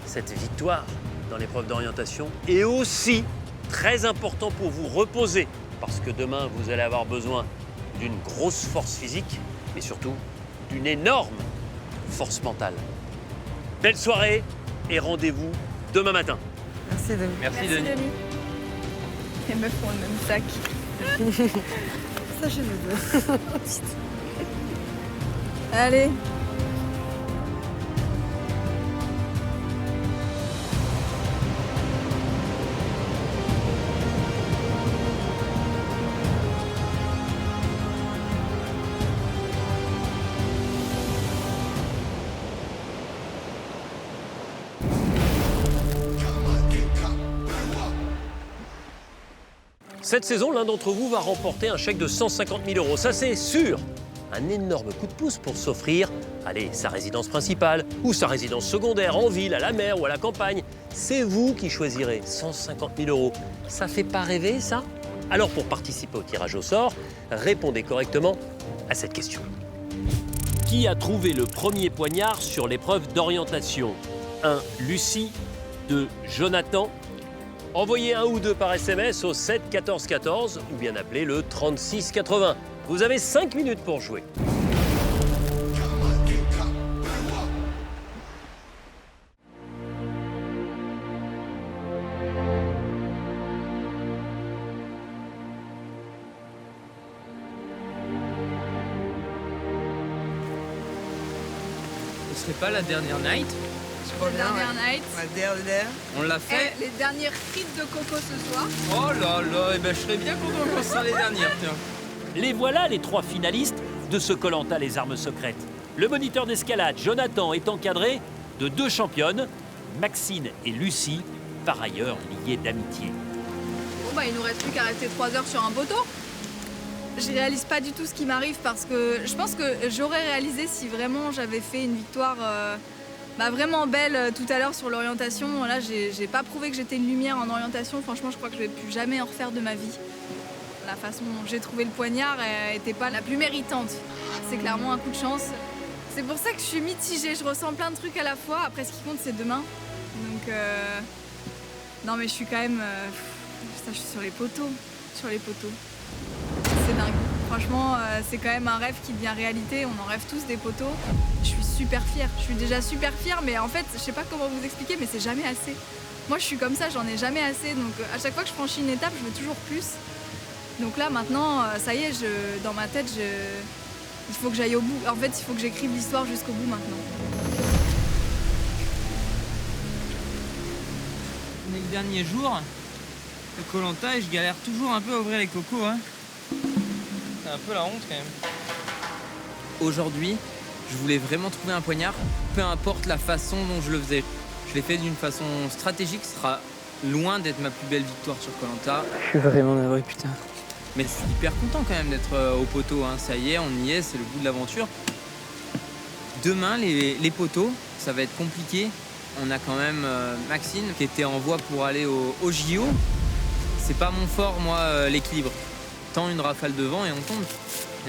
cette victoire dans l'épreuve d'orientation et aussi, très important pour vous reposer, parce que demain, vous allez avoir besoin d'une grosse force physique, mais surtout d'une énorme force mentale. Belle soirée et rendez-vous demain matin. Merci, Denis. Merci, Denis. Les meufs ont le même sac. Ça, chez nous deux. Allez. Cette saison, l'un d'entre vous va remporter un chèque de 150 000 €. Ça, c'est sûr. Un énorme coup de pouce pour s'offrir, allez, sa résidence principale ou sa résidence secondaire en ville, à la mer ou à la campagne. C'est vous qui choisirez 150 000 €. Ça fait pas rêver, ça? Alors, pour participer au tirage au sort, répondez correctement à cette question. Qui a trouvé le premier poignard sur l'épreuve d'orientation? 1. Lucie. 2. Jonathan. Envoyez 1 ou 2 par SMS au 7 14 14 ou bien appelez le 36 80. Vous avez 5 minutes pour jouer. serait pas la dernière night? Je crois bien, Dernière night. La dernière. On l'a fait? Les dernières frites de coco ce soir. Oh là là, eh ben, je serais bien content qu'on soit les dernières, tiens. Les voilà les 3 finalistes de ce Koh-Lanta les armes secrètes. Le moniteur d'escalade, Jonathan, est encadré de 2 championnes, Maxine et Lucie, par ailleurs liées d'amitié. Bon bah il nous reste plus qu'à rester 3 heures sur un poteau. Je réalise pas du tout ce qui m'arrive parce que je pense que j'aurais réalisé si vraiment j'avais fait une victoire vraiment belle tout à l'heure sur l'orientation. Là j'ai pas prouvé que j'étais une lumière en orientation. Franchement je crois que je vais plus jamais en refaire de ma vie. La façon dont j'ai trouvé le poignard était pas la plus méritante. C'est clairement un coup de chance. C'est pour ça que je suis mitigée, je ressens plein de trucs à la fois. Après, ce qui compte, c'est demain. Donc, non, mais je suis quand même... Putain, je suis sur les poteaux. Sur les poteaux. C'est dingue. Franchement, c'est quand même un rêve qui devient réalité. On en rêve tous des poteaux. Je suis super fière. Je suis déjà super fière, mais en fait, je sais pas comment vous expliquer, mais c'est jamais assez. Moi, je suis comme ça, j'en ai jamais assez. Donc, à chaque fois que je franchis une étape, je veux toujours plus. Donc là, maintenant, ça y est, dans ma tête, il faut que j'aille au bout. En fait, il faut que j'écrive l'histoire jusqu'au bout maintenant. On est le dernier jour de Koh-Lanta et je galère toujours un peu à ouvrir les cocos. Hein. C'est un peu la honte quand même. Aujourd'hui, je voulais vraiment trouver un poignard, peu importe la façon dont je le faisais. Je l'ai fait d'une façon stratégique, ce sera loin d'être ma plus belle victoire sur Koh-Lanta. Je suis vraiment navré, putain. Mais je suis hyper content quand même d'être au poteau, hein. Ça y est, on y est, c'est le bout de l'aventure. Demain, les poteaux, ça va être compliqué. On a quand même Maxine qui était en voie pour aller au JO. C'est pas mon fort, moi, l'équilibre. Tant une rafale de vent et on tombe.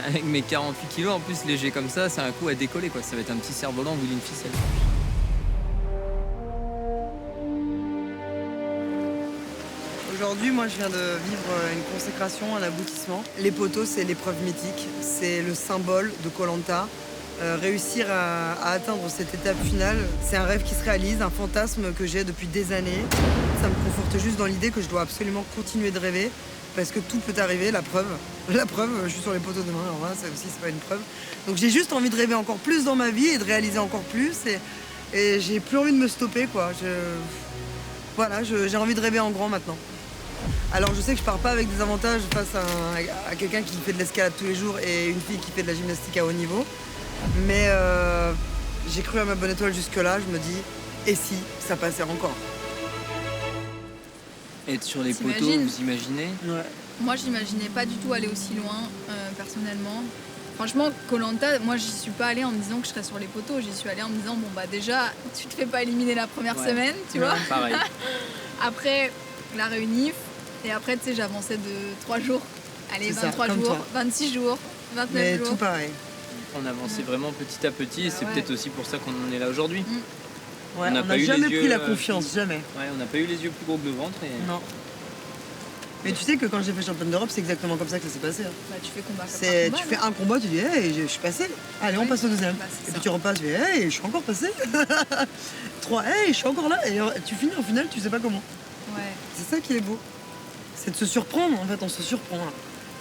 Avec mes 48 kilos, en plus léger comme ça, c'est un coup à décoller, quoi. Ça va être un petit cerf-volant au bout d'une ficelle. Aujourd'hui, moi, je viens de vivre une consécration, un aboutissement. Les poteaux, c'est l'épreuve mythique, c'est le symbole de Koh-Lanta. Réussir à atteindre cette étape finale, c'est un rêve qui se réalise, un fantasme que j'ai depuis des années. Ça me conforte juste dans l'idée que je dois absolument continuer de rêver, parce que tout peut arriver, la preuve. La preuve, je suis sur les poteaux demain, alors là, ça aussi, c'est pas une preuve. Donc j'ai juste envie de rêver encore plus dans ma vie et de réaliser encore plus, et j'ai plus envie de me stopper, quoi. Voilà, j'ai envie de rêver en grand maintenant. Alors je sais que je pars pas avec des avantages face à quelqu'un qui fait de l'escalade tous les jours et une fille qui fait de la gymnastique à haut niveau. Mais j'ai cru à ma bonne étoile jusque-là, je me dis, et si ça passait encore? Être sur les poteaux, vous imaginez? Ouais. Moi, j'imaginais pas du tout aller aussi loin, personnellement. Franchement, Koh-Lanta, moi, j'y suis pas allée en me disant que je serais sur les poteaux. J'y suis allée en me disant, bon, bah déjà, tu te fais pas éliminer la première semaine, tu vois. Pareil. Après, la réunif. Et après, tu sais, j'avançais de 3 jours. Allez, C'est 23 ça, jours, toi. 26 jours, 29 Mais jours. tout pareil. On avançait vraiment petit à petit et c'est ouais. peut-être aussi pour ça qu'on en est là aujourd'hui. Ouais, on n'a n'a jamais pris la confiance, jamais. Ouais, on n'a pas eu les yeux plus gros que le ventre. Et... Non. Mais tu sais que quand j'ai fait championne d'Europe, c'est exactement comme ça que ça s'est passé. Hein. Bah, tu fais combat. Tu fais un combat, tu dis, hey, je suis passé. Allez, on passe au deuxième. Bah, et puis tu repasses, tu dis, hey, je suis encore passé. 3, hey, je suis encore là. Et tu finis au final, tu sais pas comment. Ouais. C'est ça qui est beau. C'est de se surprendre, en fait, on se surprend. Là.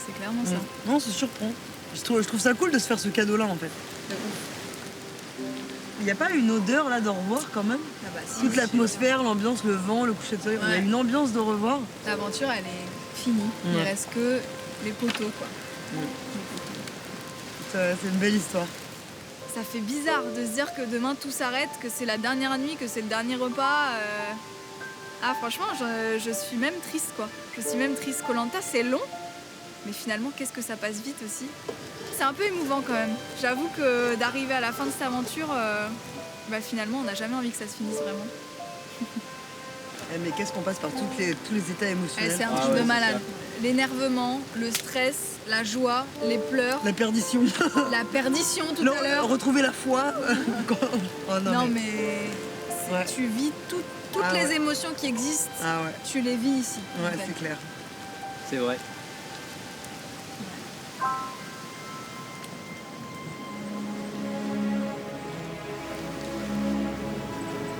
C'est clairement ça. Non, on se surprend. Je trouve ça cool de se faire ce cadeau-là, en fait. Il n'y a pas une odeur, là, de revoir, quand même? Ah bah, si, toute l'atmosphère, l'ambiance, le vent, le coucher de soleil. Il y a une ambiance de revoir. L'aventure, elle est finie. Il Ouais. reste que les poteaux, quoi. C'est une belle histoire. Ça fait bizarre de se dire que demain tout s'arrête, que c'est la dernière nuit, que c'est le dernier repas. Ah franchement, je suis même triste quoi. Je suis même triste. Koh-Lanta c'est long, mais finalement qu'est-ce que ça passe vite aussi. C'est un peu émouvant quand même. J'avoue que d'arriver à la fin de cette aventure, finalement on n'a jamais envie que ça se finisse vraiment. Mais qu'est-ce qu'on passe par tous les états émotionnels? C'est un truc de malade. L'énervement, le stress, la joie, les pleurs. La perdition. La perdition tout à l'heure. Retrouver la foi. Oh, non mais tu vis toutes les émotions qui existent. Ah ouais. Tu les vis ici. Ouais, en fait. c'est clair. C'est vrai.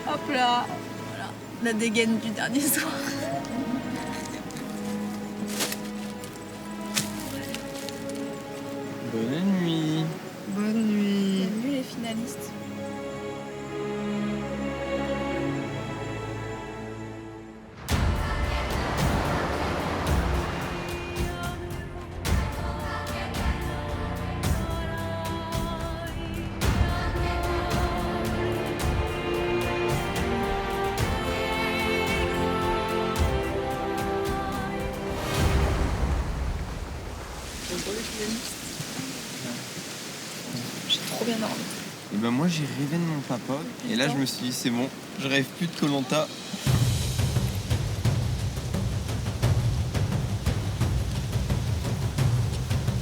Hop là. Voilà. La dégaine du dernier soir. Bonne nuit. Bonne nuit. Bonne nuit les finalistes. pour les finalistes. J'ai trop bien dormi. Et ben moi j'ai rêvé de mon papa et là je me suis dit c'est bon, je rêve plus de Koh-Lanta.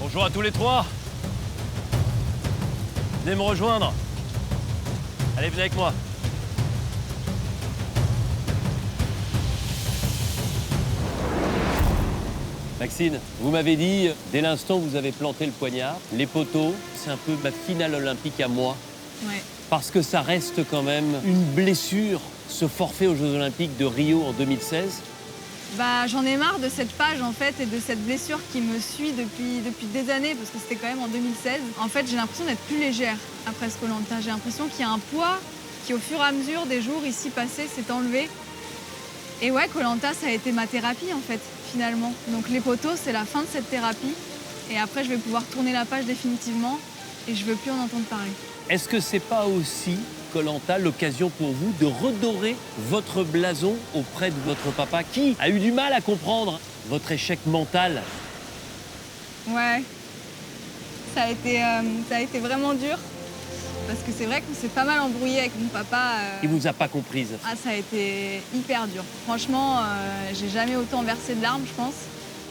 Bonjour à tous les trois. Venez me rejoindre. Allez, venez avec moi. Maxine, vous m'avez dit, dès l'instant où vous avez planté le poignard, les poteaux, c'est un peu ma finale olympique à moi. Ouais. Parce que ça reste quand même une blessure, ce forfait aux Jeux Olympiques de Rio en 2016. Bah, j'en ai marre de cette page en fait et de cette blessure qui me suit depuis des années parce que c'était quand même en 2016. En fait, j'ai l'impression d'être plus légère après ce Koh-Lanta. J'ai l'impression qu'il y a un poids qui, au fur et à mesure des jours ici passés, s'est enlevé. Et ouais, Koh-Lanta, ça a été ma thérapie en fait, finalement. Donc les poteaux, c'est la fin de cette thérapie. Et après, je vais pouvoir tourner la page définitivement et je veux plus en entendre parler. Est-ce que c'est pas aussi, Koh-Lanta, l'occasion pour vous de redorer votre blason auprès de votre papa qui a eu du mal à comprendre votre échec mental? Ouais, ça a été vraiment dur parce que c'est vrai qu'on s'est pas mal embrouillé avec mon papa. Il vous a pas comprise? Ah, ça a été hyper dur. Franchement, j'ai jamais autant versé de larmes, je pense.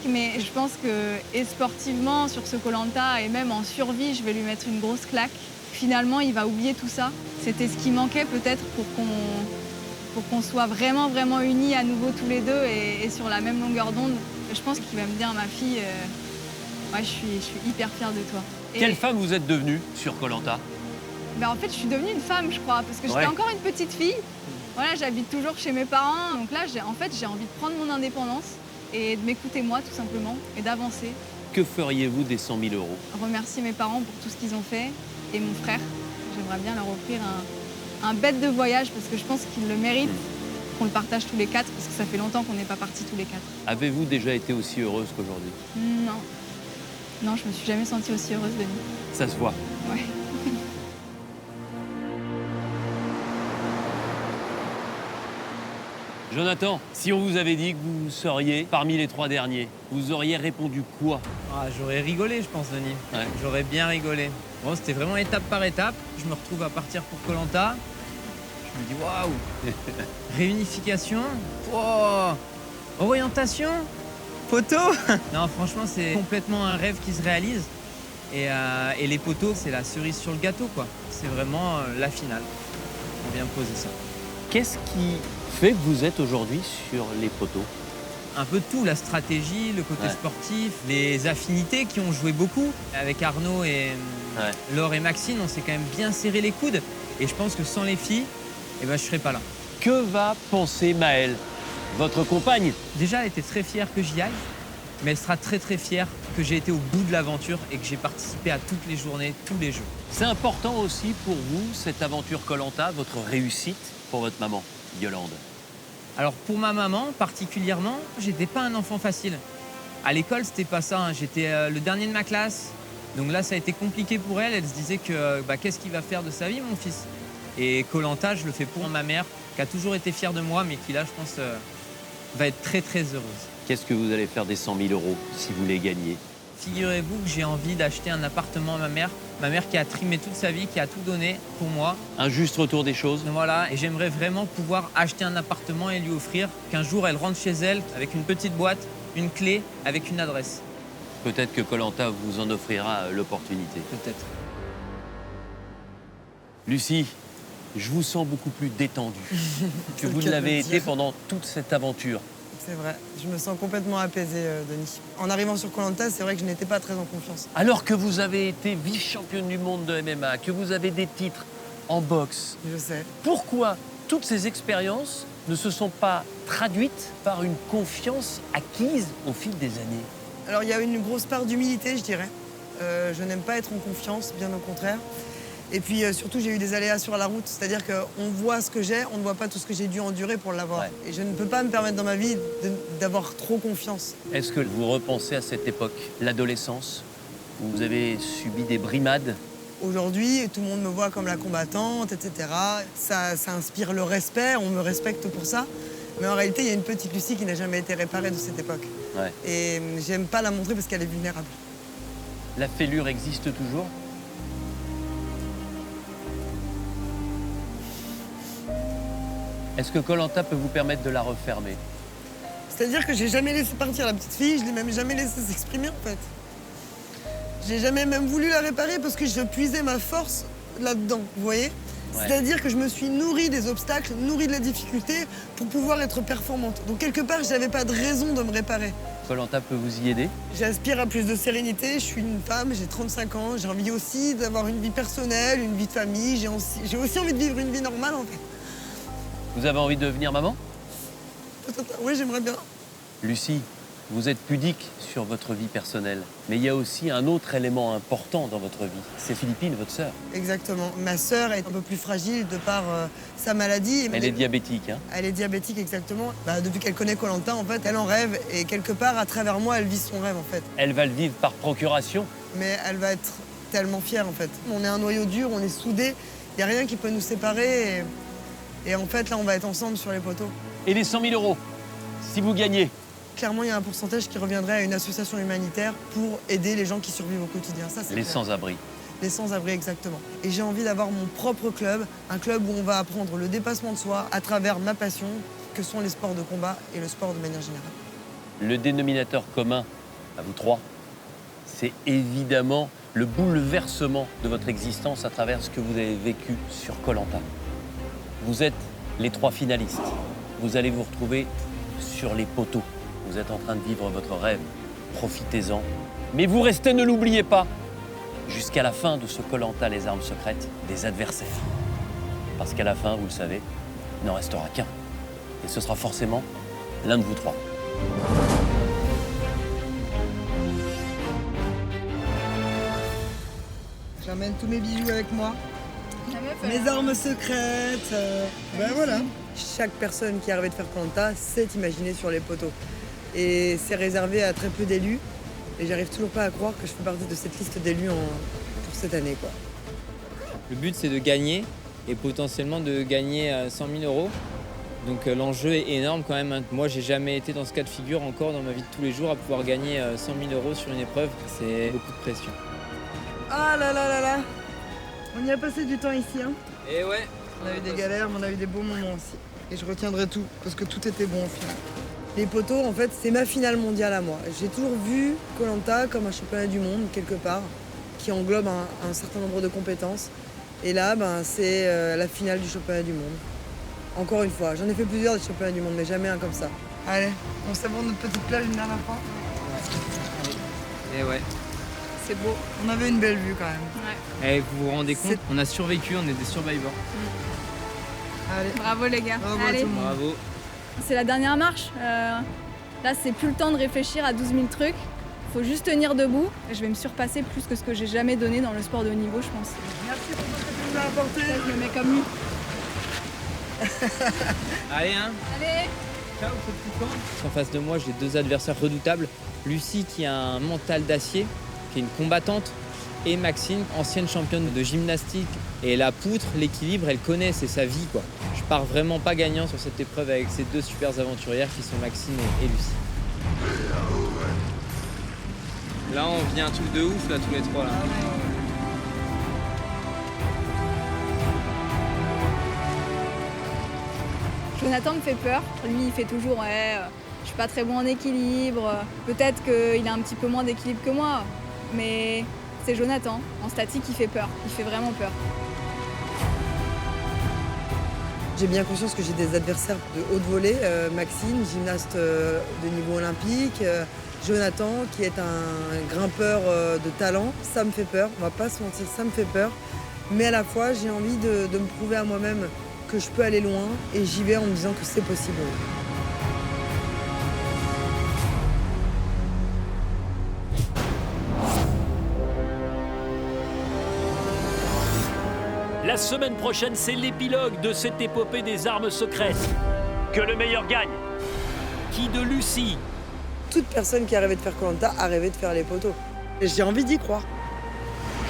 Mais je pense que, et sportivement, sur ce Koh-Lanta et même en survie, je vais lui mettre une grosse claque. Finalement, il va oublier tout ça. C'était ce qui manquait peut-être pour qu'on soit vraiment, vraiment unis à nouveau tous les deux et sur la même longueur d'onde. Je pense qu'il va me dire, ma fille, ouais, je suis hyper fière de toi. Quelle femme vous êtes devenue sur Koh-Lanta? Ben, en fait, je suis devenue une femme, je crois, parce que j'étais encore une petite fille. Voilà, j'habite toujours chez mes parents. Donc là, j'ai envie de prendre mon indépendance et de m'écouter moi, tout simplement, et d'avancer. Que feriez-vous des 100 000 €? Remercier mes parents pour tout ce qu'ils ont fait et mon frère. J'aimerais bien leur offrir un bête de voyage parce que je pense qu'ils le méritent, qu'on le partage tous les quatre parce que ça fait longtemps qu'on n'est pas partis tous les quatre. Avez-vous déjà été aussi heureuse qu'aujourd'hui? Non. Non, je me suis jamais sentie aussi heureuse, Denis. Ça se voit. Ouais. Jonathan, si on vous avait dit que vous seriez parmi les 3 derniers, vous auriez répondu quoi? Ah, j'aurais rigolé, je pense, Denis. Ouais. J'aurais bien rigolé. Bon, c'était vraiment étape par étape. Je me retrouve à partir pour Koh-Lanta. Je me dis, waouh! Réunification? Wow. Orientation? Poteau? Non, franchement, c'est complètement un rêve qui se réalise. Et les poteaux, c'est la cerise sur le gâteau, quoi. C'est vraiment la finale. On vient me poser ça. Qu'est-ce qui fait que vous êtes aujourd'hui sur les poteaux? Un peu de tout, la stratégie, le côté sportif, les affinités qui ont joué beaucoup. Avec Arnaud et Laure et Maxine, on s'est quand même bien serré les coudes. Et je pense que sans les filles, eh ben, je ne serais pas là. Que va penser Maëlle, votre compagne? Déjà, elle était très fière que j'y aille, mais elle sera très très fière que j'ai été au bout de l'aventure et que j'ai participé à toutes les journées, tous les jeux. C'est important aussi pour vous, cette aventure Koh-Lanta, votre réussite pour votre maman, Yolande? Alors pour ma maman particulièrement, j'étais pas un enfant facile. À l'école, c'était pas ça, hein. J'étais le dernier de ma classe. Donc là, ça a été compliqué pour elle. Elle se disait que qu'est-ce qu'il va faire de sa vie, mon fils? Et Koh-Lanta, je le fais pour ma mère, qui a toujours été fière de moi, mais qui là, je pense, va être très très heureuse. Qu'est-ce que vous allez faire des 100 000 € si vous les gagnez? Figurez-vous que j'ai envie d'acheter un appartement à ma mère qui a trimé toute sa vie, qui a tout donné pour moi. Un juste retour des choses? Voilà, et j'aimerais vraiment pouvoir acheter un appartement et lui offrir qu'un jour elle rentre chez elle avec une petite boîte, une clé, avec une adresse. Peut-être que Koh-Lanta vous en offrira l'opportunité. Peut-être. Lucie, je vous sens beaucoup plus détendue que vous ne l'avez été pendant toute cette aventure. C'est vrai, je me sens complètement apaisée, Denis. En arrivant sur Koh-Lanta, c'est vrai que je n'étais pas très en confiance. Alors que vous avez été vice-championne du monde de MMA, que vous avez des titres en boxe. Je sais. Pourquoi toutes ces expériences ne se sont pas traduites par une confiance acquise au fil des années? Alors il y a une grosse part d'humilité, je dirais. Je n'aime pas être en confiance, bien au contraire. Et puis surtout, j'ai eu des aléas sur la route, c'est-à-dire qu'on voit ce que j'ai, on ne voit pas tout ce que j'ai dû endurer pour l'avoir. Ouais. Et je ne peux pas me permettre dans ma vie d'avoir trop confiance. Est-ce que vous repensez à cette époque, l'adolescence, où vous avez subi des brimades? Aujourd'hui, tout le monde me voit comme la combattante, etc. Ça inspire le respect, on me respecte pour ça. Mais en réalité, il y a une petite Lucie qui n'a jamais été réparée de cette époque. Ouais. Et j'aime pas la montrer parce qu'elle est vulnérable. La fêlure existe toujours? Est-ce que Koh-Lanta peut vous permettre de la refermer? C'est-à-dire que j'ai jamais laissé partir la petite fille, je l'ai même jamais laissé s'exprimer en fait. J'ai jamais même voulu la réparer parce que je puisais ma force là-dedans, vous voyez? Ouais. C'est-à-dire que je me suis nourrie des obstacles, nourrie de la difficulté pour pouvoir être performante. Donc quelque part, je n'avais pas de raison de me réparer. Koh-Lanta peut vous y aider? J'aspire à plus de sérénité, je suis une femme, j'ai 35 ans, j'ai envie aussi d'avoir une vie personnelle, une vie de famille, j'ai aussi envie de vivre une vie normale en fait. Vous avez envie de devenir maman? Oui, j'aimerais bien. Lucie, vous êtes pudique sur votre vie personnelle, mais il y a aussi un autre élément important dans votre vie. C'est Philippine, votre sœur. Exactement. Ma sœur est un peu plus fragile de par sa maladie. Elle est diabétique, hein? Elle est diabétique, exactement. Depuis qu'elle connaît Koh-Lanta, en fait, elle en rêve. Et quelque part, à travers moi, elle vit son rêve, en fait. Elle va le vivre par procuration. Mais elle va être tellement fière, en fait. On est un noyau dur, on est soudés. Il n'y a rien qui peut nous séparer. Et en fait, là, on va être ensemble sur les poteaux. Et les 100 000 €, si vous gagnez? Clairement, il y a un pourcentage qui reviendrait à une association humanitaire pour aider les gens qui survivent au quotidien. Ça, c'est les clair. sans-abri. Les sans-abri, exactement. Et j'ai envie d'avoir mon propre club, un club où on va apprendre le dépassement de soi à travers ma passion, que sont les sports de combat et le sport de manière générale. Le dénominateur commun, à vous trois, c'est évidemment le bouleversement de votre existence à travers ce que vous avez vécu sur Koh-Lanta. Vous êtes les 3 finalistes. Vous allez vous retrouver sur les poteaux. Vous êtes en train de vivre votre rêve. Profitez-en. Mais vous restez, ne l'oubliez pas, jusqu'à la fin de ce Koh-Lanta, les armes secrètes, des adversaires. Parce qu'à la fin, vous le savez, il n'en restera qu'un. Et ce sera forcément l'un de vous 3. J'emmène tous mes bijoux avec moi. Mes armes secrètes. Ben voilà. Chaque personne qui est arrivée de faire Koh-Lanta s'est imaginée sur les poteaux. Et c'est réservé à très peu d'élus. Et j'arrive toujours pas à croire que je fais partie de cette liste d'élus pour cette année, quoi. Le but, c'est de gagner et potentiellement de gagner 100 000 €. Donc l'enjeu est énorme quand même. Moi, j'ai jamais été dans ce cas de figure encore dans ma vie de tous les jours à pouvoir gagner 100 000 € sur une épreuve. C'est beaucoup de pression. Ah là là là là. On y a passé du temps ici, hein. Et ouais. On a eu des galères, mais on a eu des beaux moments aussi. Et je retiendrai tout, parce que tout était bon au final. Les poteaux, en fait, c'est ma finale mondiale à moi. J'ai toujours vu Koh-Lanta comme un championnat du monde, quelque part, qui englobe un certain nombre de compétences. Et là, c'est la finale du championnat du monde. Encore une fois, j'en ai fait plusieurs des championnats du monde, mais jamais un comme ça. Allez, on savonne notre petite plage une dernière fois. Et ouais. C'est beau. On avait une belle vue quand même. Ouais. Et vous vous rendez compte, on a survécu, on est des survivors. Allez. Bravo les gars. Bravo Allez. à tout le monde. Bravo. C'est la dernière marche. Là, c'est plus le temps de réfléchir à 12 000 trucs. Faut juste tenir debout. Et je vais me surpasser plus que ce que j'ai jamais donné dans le sport de haut niveau, je pense. Merci pour tout ce que tu nous as apporté. Je me mets comme lui. Allez, hein. Allez. Ciao, petit camp. En face de moi, j'ai 2 adversaires redoutables. Lucie, qui a un mental d'acier, qui est une combattante, et Maxine, ancienne championne de gymnastique. Et la poutre, l'équilibre, elle connaît, c'est sa vie, quoi. Je pars vraiment pas gagnant sur cette épreuve avec ces 2 super aventurières qui sont Maxine et Lucie. Là, on vit un truc de ouf, là, tous les 3, là. Jonathan me fait peur. Lui, il fait toujours je suis pas très bon en équilibre. Peut-être qu'il a un petit peu moins d'équilibre que moi. Mais c'est Jonathan. En statique, il fait peur. Il fait vraiment peur. J'ai bien conscience que j'ai des adversaires de haute volée. Maxine, gymnaste de niveau olympique. Jonathan, qui est un grimpeur de talent. Ça me fait peur, on va pas se mentir, ça me fait peur. Mais à la fois, j'ai envie de me prouver à moi-même que je peux aller loin. Et j'y vais en me disant que c'est possible. La semaine prochaine, c'est l'épilogue de cette épopée des armes secrètes. Que le meilleur gagne. Qui de Lucie? Toute personne qui a rêvé de faire Koh-Lanta a rêvé de faire les poteaux. Et j'ai envie d'y croire.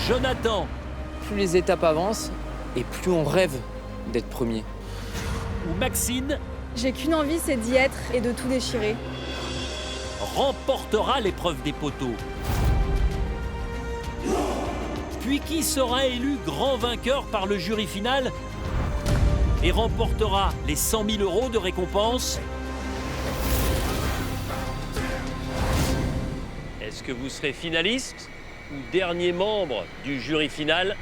Jonathan. Plus les étapes avancent et plus on rêve d'être premier. Ou Maxine J'ai qu'une envie, c'est d'y être et de tout déchirer. remportera l'épreuve des poteaux. Puis qui sera élu grand vainqueur par le jury final et remportera les 100 000 € de récompense? Est-ce que vous serez finaliste ou dernier membre du jury final?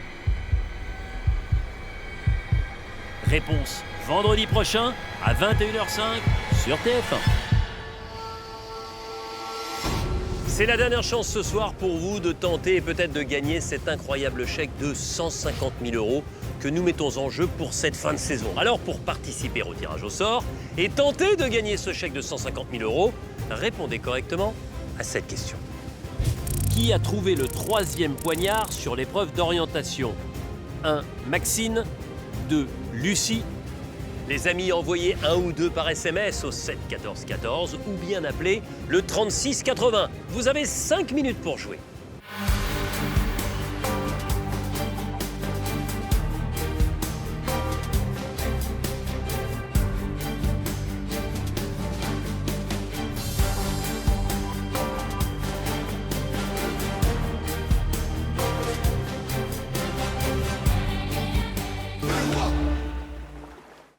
Réponse vendredi prochain à 21h05 sur TF1. C'est la dernière chance ce soir pour vous de tenter et peut-être de gagner cet incroyable chèque de 150 000 € que nous mettons en jeu pour cette fin de saison. Alors pour participer au tirage au sort et tenter de gagner ce chèque de 150 000 €, répondez correctement à cette question. Qui a trouvé le 3e poignard sur l'épreuve d'orientation? 1. Maxine. 2. Lucie. Les amis, envoyez 1 ou 2 par SMS au 7 14 14 ou bien appelez le 36 80. Vous avez 5 minutes pour jouer.